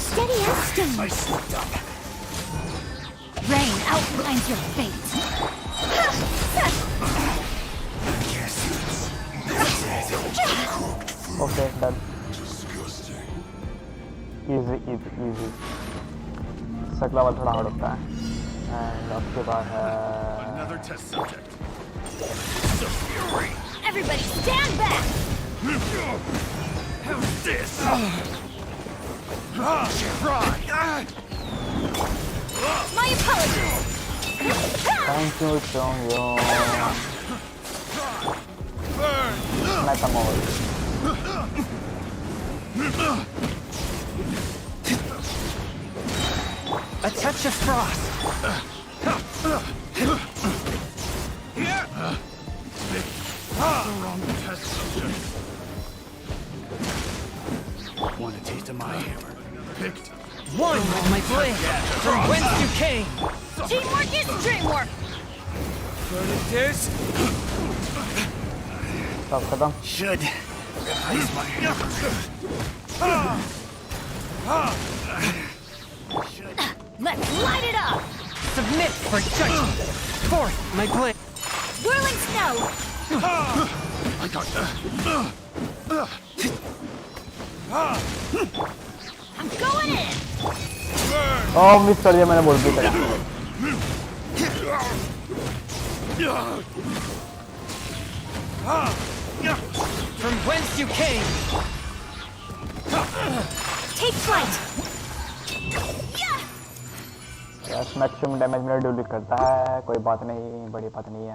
Steady as stone. I slipped up. Rain outlines your fate. Guess it's cooked food. Okay done. Disgusting. Easy easy easy. सकला वाला थोड़ा hard होता है। And आपके पास है Another test subject. Everybody stand back. How's this? My apologies. Thank you Chongyun. Metamorph. A touch of frost. Wrong test subject. Want a taste of my hammer? Picked. One with my blade. From whence you came. Teamwork is dreamwork. But it is. सब खत्म। Should replace my hammer. Let's light it up. Submit for judgment. Forth my blade. Whirling snow. I got that. I'm going in. Oh miss कर दिया मैंने, बोल भी करा। From whence you came. Take flight. Yes, maximum damage मेरा duplicate करता है, कोई बात नहीं, बड़ी बात नहीं है।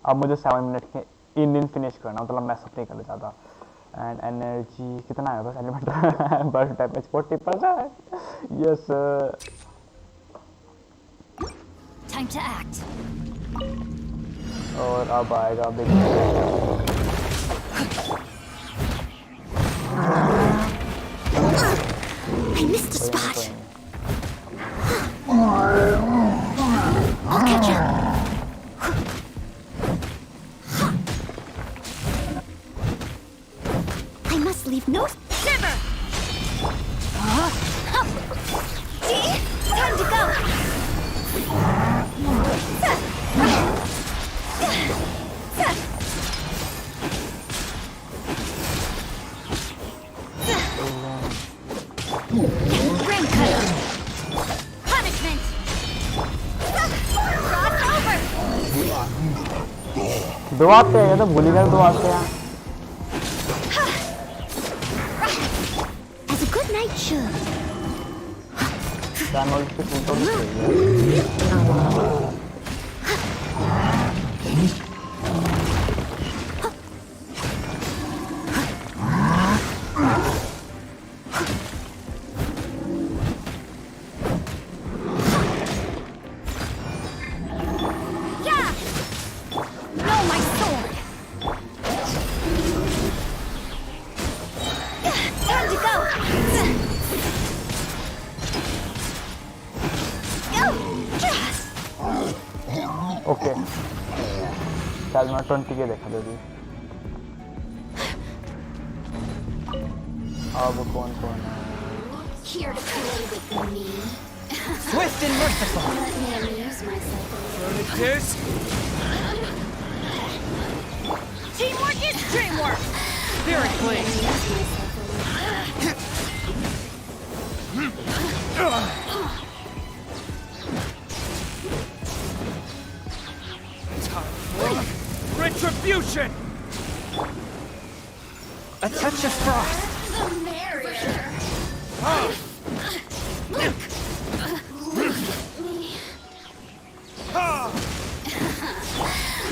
अब मुझे 7 मिनट के इन फिनिश करना, मतलब मैं सब नहीं करना चाहता। एंड एनर्जी कितना है बस element burst damage 40%। Yes Time to act. और अब आएगा big. I missed a spot. I'll catch up. I must leave no shiver. Time to go. Rain cutter. Punishment. Cross over. दो आते हैं, ये तो भूल ही गए, दो आते हैं। As a good night should. Channel पे फोटो चाहिए। Yeah. No, my sword. Time to go. Go. Okay शायद मैं 20 के देखा था। अब कौन कौन है? Here to play with me. Swift and merciful. Let me amuse myself a little. Vertiges. Teamwork is dreamwork! Spirit blade. Amuse myself a little. Time for retribution. A touch of frost. The merrier.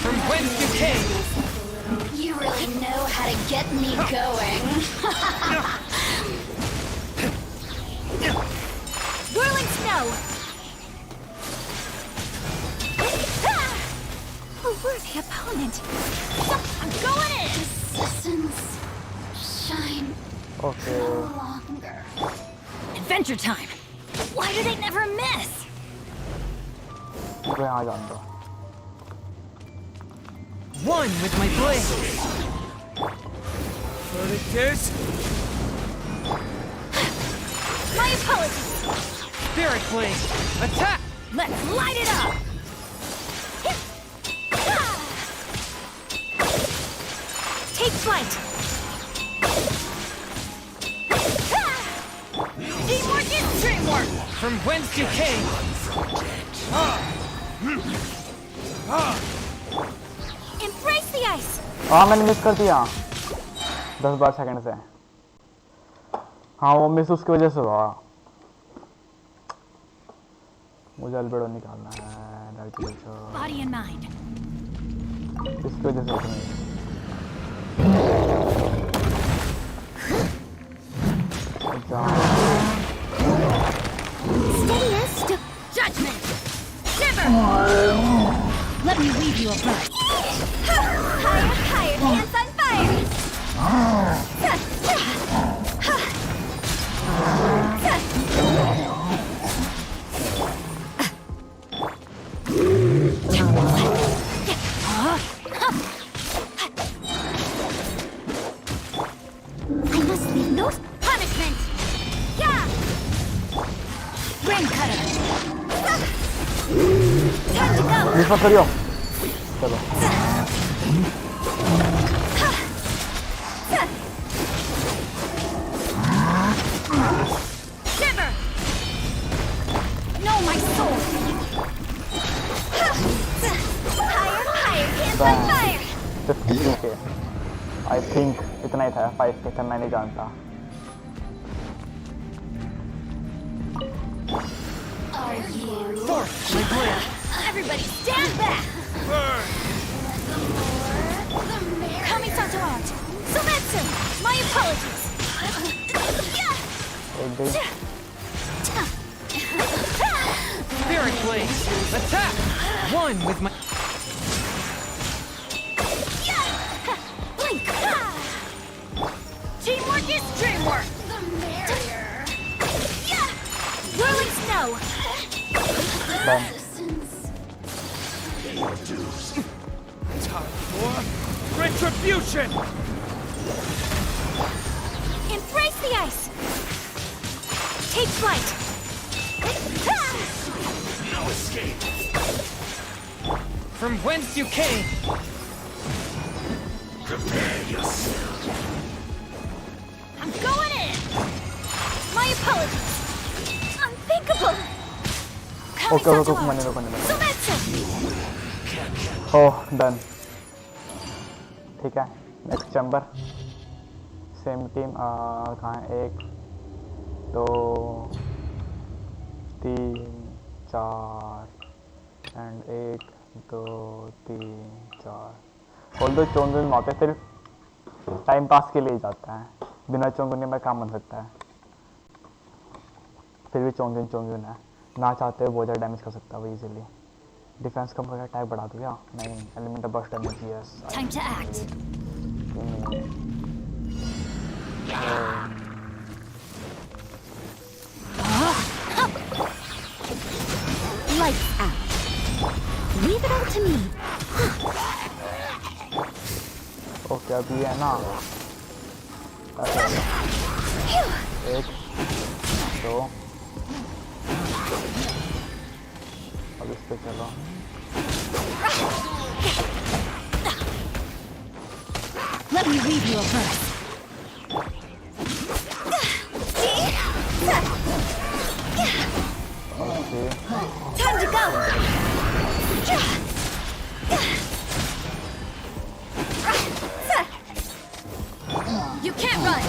From whence you came. You really know how to get me going. Whirling snow! A worthy opponent! I'm going in! Assistance. Shine okay longer. Adventure time! Why do they never miss? मैं यहाँ जान दो। One with my blade. Vertiges. My apologies! Spirit blade. Attack. Let's light it up! Take flight! Teamwork is dreamwork! From whence you came. Embrace the ice! हाँ मैंने miss कर दिया 10-12 second से। हाँ वो मिस उसकी वजह से हुआ। मुझे अल्बेडो निकालना है लड़की को। Body and mind. इसकी वजह से उसने Steadiness to judgment! Shiver! Let me weave you a verse. Higher, higher, hands on fire! I must leave no punishment! Yeah! Rain cutter! Time to go! Miss मत करियो। चलो Shiver! Know my soul! Higher, higher, hands on fire! 52 के I think इतना ही था 5 के था मैं नहीं जानता। Are you? My blade. Everybody stand back! The merrier. Kamisato out! Sumetsu! My apologies! एक दिन Spirit blade. Attack. One with my. Blink! Teamwork is dreamwork! The merrier. Whirling snow! Done. Time for retribution. Embrace the ice! Take flight! No escape. From whence you came. Prepare yourself. I'm going in! My apologies! Unthinkable! Okay Kamisato okay मैंने out! रोकने लगा। Sumetsu! ओह done. ठीक है next chamber same team कहाँ है 1 2 3 4 and 1 2 3 4। Although चोंगुन वहाँ पे सिर्फ टाइम पास के लिए जाता है। बिना चोंगुन में काम बन सकता है। फिर भी चोंगुन है ना चाहते हुए बहुत ज़्यादा डैमेज कर सकता है वो इजीली। डिफेंस कम करके अटैक बढ़ा दूँ क्या? नहीं element burst damage yes. Time to act. Lights out. Leave it all to me. Okay अब ये है ना ऐसे एक दो अब इस पे चलो Let me read you a verse. Okay Time to go. You can't run.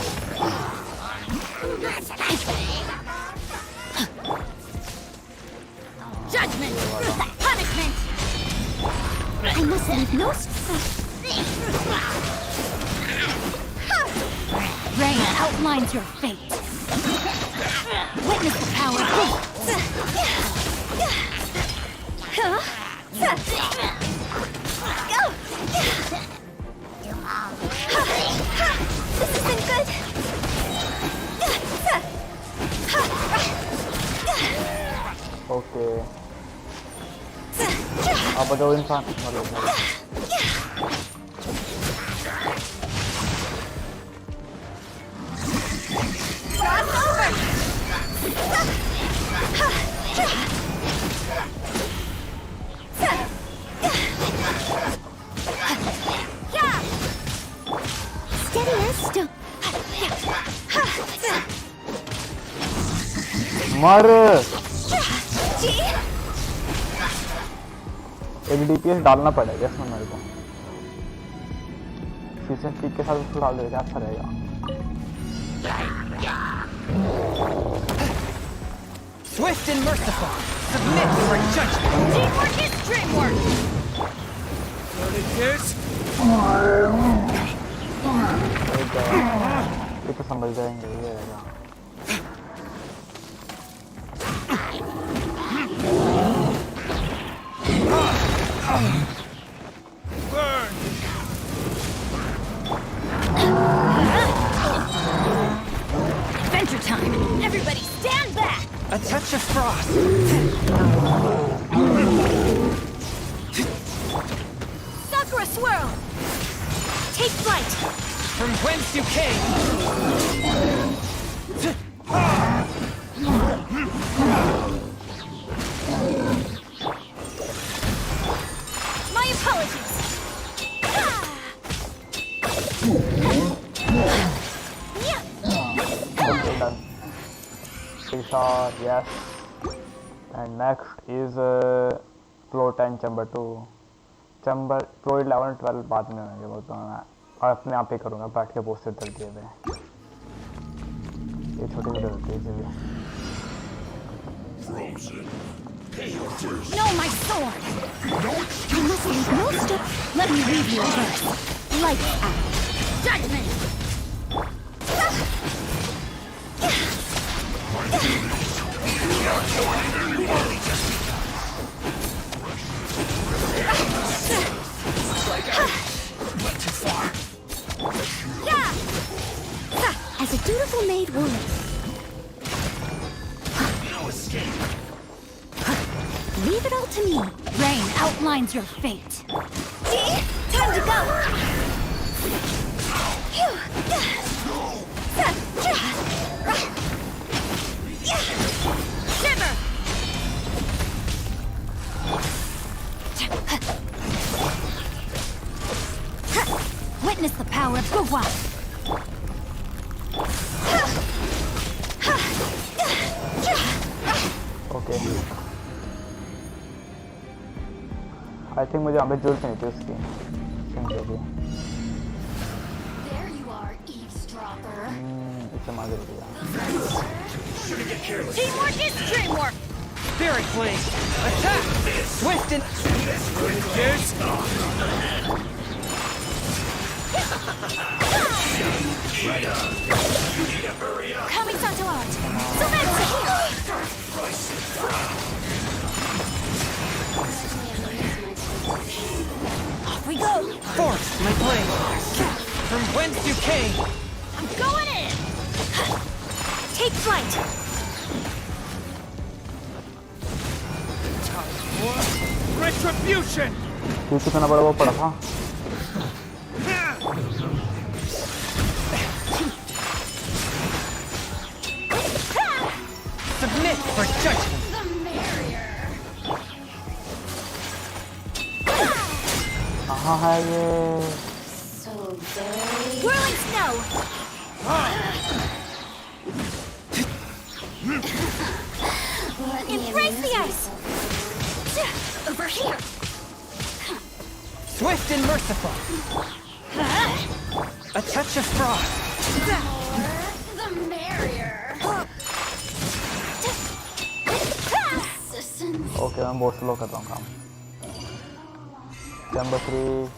Judgment. Punishment. I must leave no Rain outlines your fate. Witness the power. This isn't good. Okay अब बताओ इंसान Steady as stone. मर एक DPS डालना पड़ेगा इसमें मेरे को सीजन 3 के साथ उसको डाल देगा अच्छा रहेगा Swift and merciful. Submit for judgment. Teamwork is dreamwork. ये तो समझ जाएंगे ये रहेगा Adventure time. Everybody stand back. A touch of frost. Sakura swirl. Take flight. From whence you came. My apologies. Okay, done. Tisha, yes. And next is Pro 10 Chamber 2. Chamber Pro 11 12 बाद में होंगे वो तो मैं और अपने आप ही करूँगा बैठ के पोस्टर तक दिए हुए ये छोटे छोटे होते हैं इसलिए No, my sword. I must leave no step. Let me read you a verse. Lights out. Judgment. As a dutiful maid woman. Leave it all to me. Rain outlines your fate. Time to go. Shiver. Witness the power of Gugwa. Okay I think मुझे यहाँ पे जरूरत नहीं थी उसकी simple की There you are, eavesdropper. इसे मार दिया Teamwork is dreamwork. Spirit Blade. Attack. Swift and... Yes. Coming Santo out. Off we go. Force my blade. From whence you came. I'm going in. Take flight. Retribution. कितना बड़ा वो पड़ा था। Submit for judgment. कहाँ है ये? Whirling snow! Embrace the ice! Over here! Swift and merciful. A touch of frost. The merrier! Okay मैं बहुत स्लो कर रहा हूँ काम। नंबर 3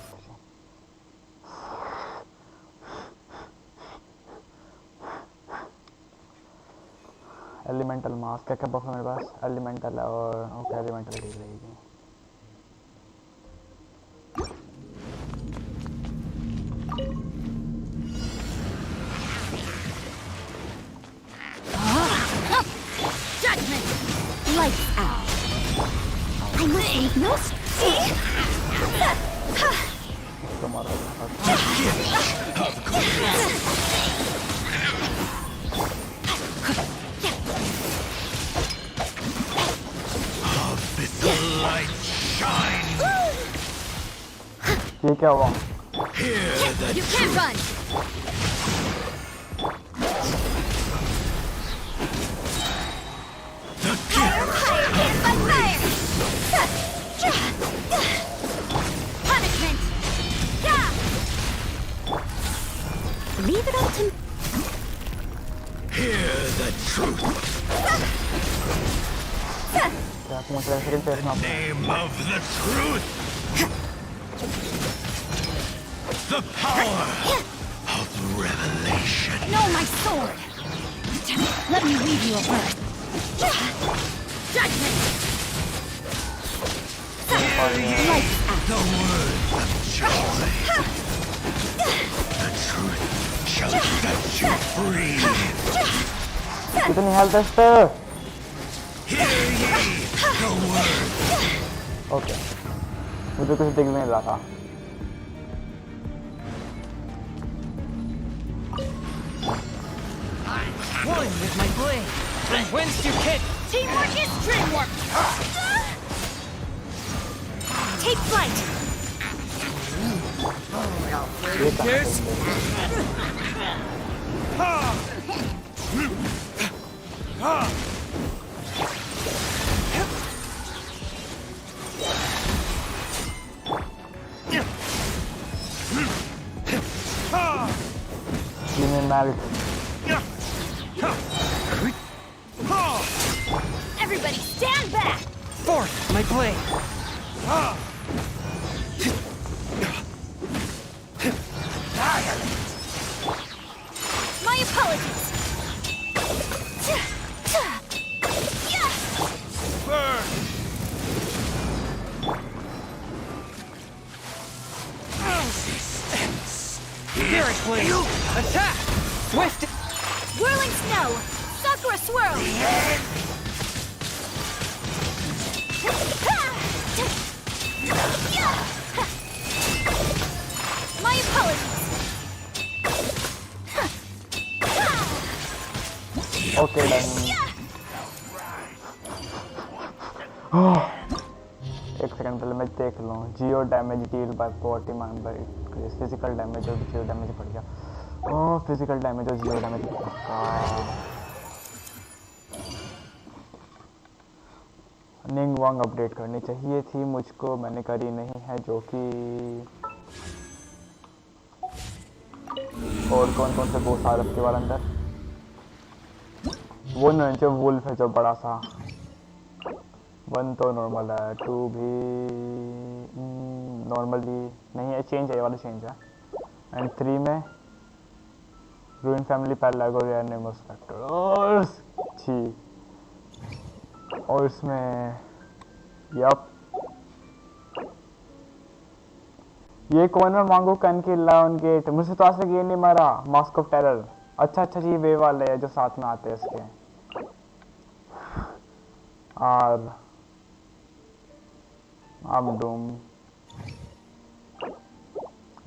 एलिमेंटल मास्क क्या क्या बफ है मेरे पास? एलिमेंटल है और ओके एलिमेंटल ठीक रहेगी। Judgment! Lights out! I must leave no तो मारो। The light shines. ये क्या हुआ? Hear the You can't run! Fire by fire! Punishment! Leave it up to me. hear the truth. क्या समझ रहे हैं? सेकंड ना Name of the truth. The power of revelation. No, my sword! Let me leave you a bird. Judgment! The words of joy. The truth shall set you free. कितनी health है इस पे? Hear ye the word. Okay मुझे कुछ दिख नहीं रहा था। One with my blade. From whence you can. Teamwork is dreamwork! Take flight! Yes. Human melt. Everybody stand back! Forth my blade. My apologies! Spirit blade. Attack. Swift. Whirling snow! Sakura swirl! My apologies! Okay done. एक second पहले मैं देख लूँ। Geo damage deal by 40 member increase physical damage और geo damage बढ़ गया। ओह physical damage और geo damage निंग वांग update करनी चाहिए थी मुझको, मैंने करी नहीं है जो कि। और कौन कौन से बोस आ रखे वाले अंदर? वो नहीं जो वुल्फ है जो बड़ा सा। 1 तो नॉर्मल है, 2 भी नॉर्मली नहीं है, चेंज है, ये वाला चेंज है। एंड 3 में रूइन फैमिली पैरागो रेयर नेमस फैक्टर और जी और इसमें यप ये कौन है? मांगो कन की लाउन गेट। मुझसे तो आज तक ये नहीं मारा। Mask of terror. अच्छा जी वे वाले है जो साथ में आते हैं इसके। और I'm doomed.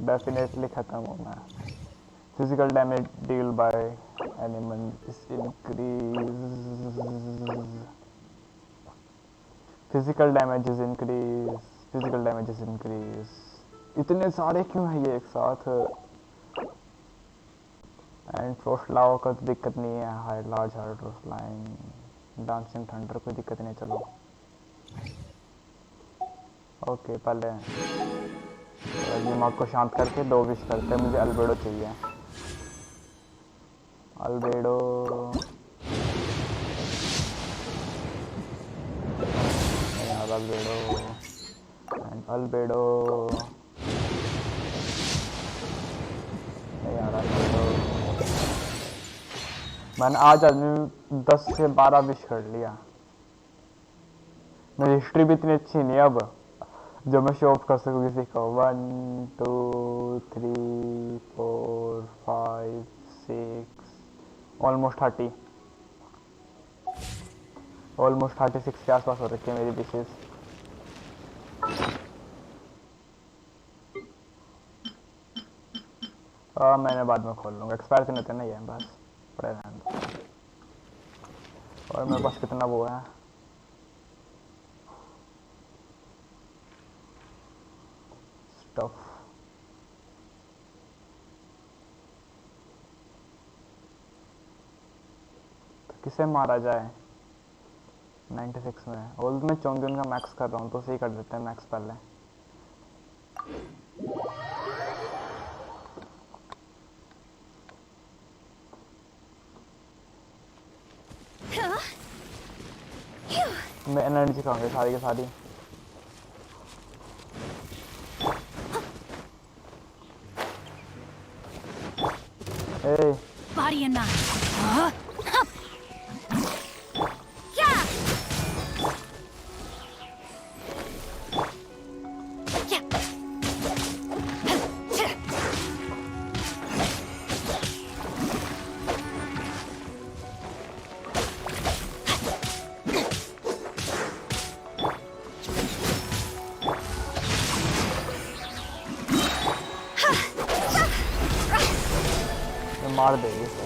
डेफिनेटली खत्म होना है। Physical damage deal by animal is increase, physical damage is increase, physical damage is increase. इतने सारे क्यों हैं ये एक साथ? एंड फ्रोस्ट लावा का तो दिक्कत नहीं है, high large hard line dancing thunder कोई दिक्कत नहीं। चलो ओके, पहले दिमाग को शांत करके 2 विश करते हैं। मुझे अल्बेडो चाहिए, अल्बेडो। यार अल्बेडो एंड अल्बेडो, यार अल्बेडो। मैंने आज आदमी 10 से 12 विश कर लिया। मेरी हिस्ट्री भी इतनी अच्छी नहीं है अब जो मैं शो ऑफ कर सकूँ किसी को। 1 2 3 4 5 6 ऑलमोस्ट 30, ऑलमोस्ट 36 के आसपास हो रखी है मेरी विशेष। मैंने बाद में खोल लूँगा, एक्सपायर तो नहीं होते ना ये, बस पड़े रहने दो। और मेरे पास कितना वो है, स्टफ। तो किसे मारा जाए 96 में? और मैं चोंगियन का मैक्स कर रहा हूँ, तो सही कर देते हैं मैक्स पहले। मैं एनर्जी खाऊंगी सारी की सारी। ए Body and mind. मार देगी इसे।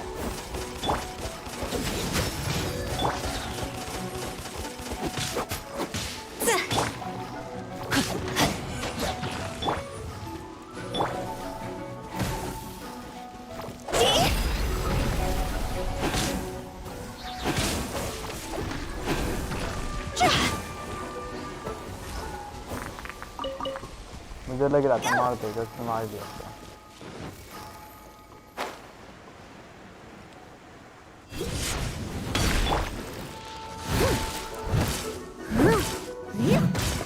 मुझे लग रहा था मार देगा, उसने मार दिया।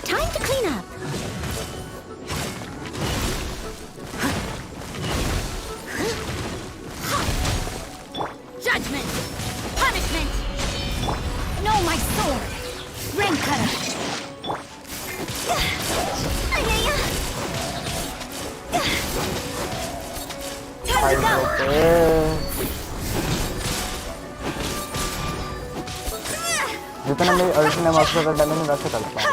Time to clean up. Judgment! Punishment! No, my sword! Rain cutter! Time to go! जितना मेरी अल्ट ने मास्टर का डैमेज वैसे करता है।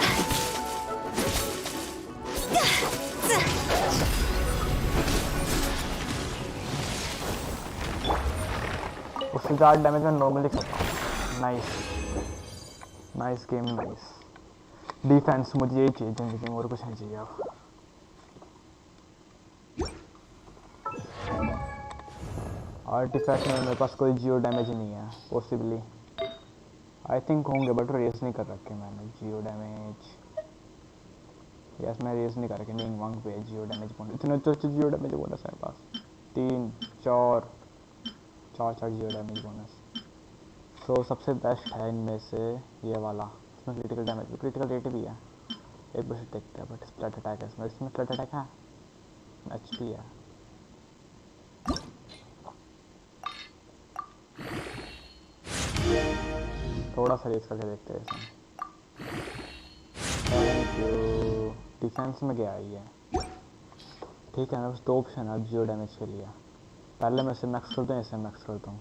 उससे ज़्यादा डैमेज मैं नॉर्मली करता हूँ। Nice nice game, nice defence. मुझे यही चाहिए जिंदगी में, और कुछ नहीं चाहिए अब। आर्टिफैक्ट में मेरे पास कोई जियो डैमेज ही नहीं है, पॉसिबली आई थिंक होंगे, बट रेस नहीं कर रखे मैंने जियो डैमेज। यस, मैं रेस नहीं कर रखे। नहीं वांग पे जियो डैमेज बोनस, इतने अच्छे जियो डैमेज बोनस है पास। 3 4 जियो डैमेज बोनस। सो सबसे बेस्ट है इनमें से ये वाला। इसमें क्रिटिकल डैमेज, क्रिटिकल रेट भी है। एक बार देखते हैं, बट स्प्लैट अटैक है इसमें। स्प्लैट अटैक है, HP है। थोड़ा सा रेस करके देखते हैं इसमें। Thank you. डिफेंस में गया ही है, ठीक है। मेरे पास 2 ऑप्शन है जियो डैमेज के लिए। पहले मैं इसे मैक्स करता हूँ, इसे मैक्स करता हूँ।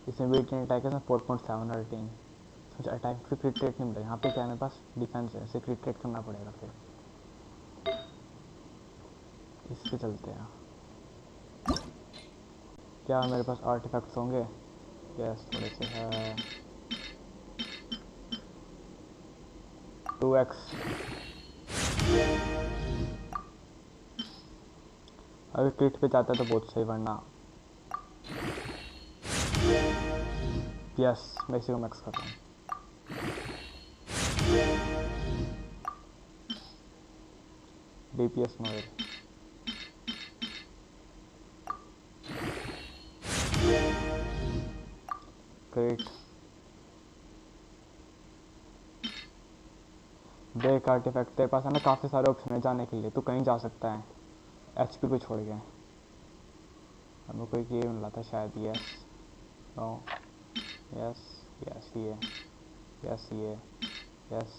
इसमें वेट अटैक है 4.7 रेटिंग। मुझे अटैक फिर क्रिट रेट नहीं मिलेगा। यहाँ पे क्या है, मेरे पास डिफेंस है, इसे क्रिट रेट करना पड़ेगा फिर। इस पे चलते हैं। क्या मेरे पास आर्टिफैक्ट्स होंगे? यस, थोड़े से है। 2x। अगर क्रिट पे जाता है तो बहुत सही, वरना यस, मैं इसी को मैक्स कर रहा हूँ। DPS Noel. क्रिट। देख आर्टिफैक्ट तेरे पास है ना, काफ़ी सारे ऑप्शन है जाने के लिए, तू कहीं जा सकता है HP को छोड़ के। हमें कोई ये मिला था शायद। यस, नो, यस, यस ये, यस ये, यस,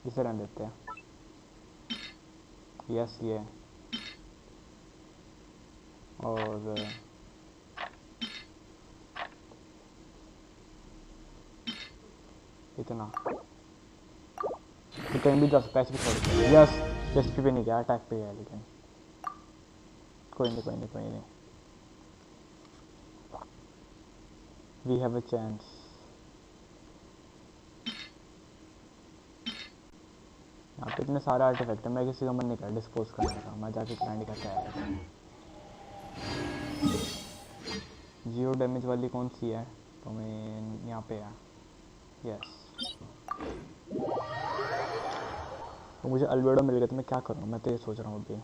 इसे रहने देते हैं। यस ये, और इतना। तो कहीं भी जा सकता है HP छोड़ के। यस, HP पे नहीं गया, अटैक पे गया, लेकिन कोई नहीं, कोई नहीं, कोई नहीं। We have a chance. यहाँ पे इतने सारे आर्टिफैक्ट है, मैं किसी का मन नहीं कर डिस्पोज करने का, मैं जाके क्लाइंट का आया। जियो डैमेज वाली कौन सी है? तो मैं यहाँ पे है। यस, तो मुझे अल्बेडो मिल गया, तो मैं क्या करूँ? मैं तो ये सोच रहा हूँ अभी।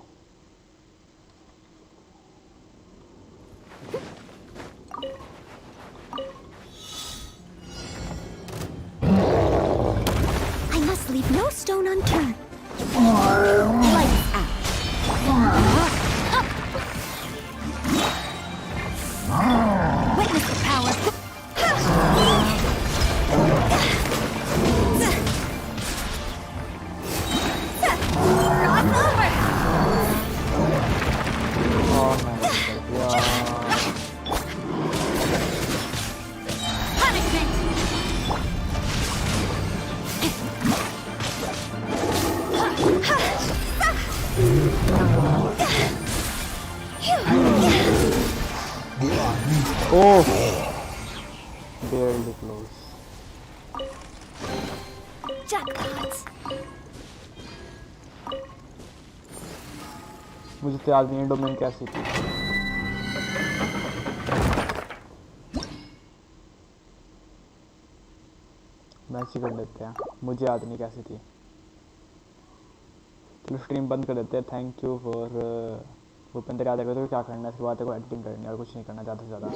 I must leave no stone unturned. Lights out. Witness the power. और मैंने कर दिया। ओह, barely close. Jackpots. मुझे तो याद नहीं है डोमेन कैसी थी। मैच ही कर लेते हैं, मुझे याद नहीं कैसी थी। चलो स्ट्रीम बंद कर देते हैं। Thank you for Bhupendra. याद रखो तो क्या करना है, इसके बाद को एडिटिंग करनी है और कुछ नहीं करना ज़्यादा से ज़्यादा।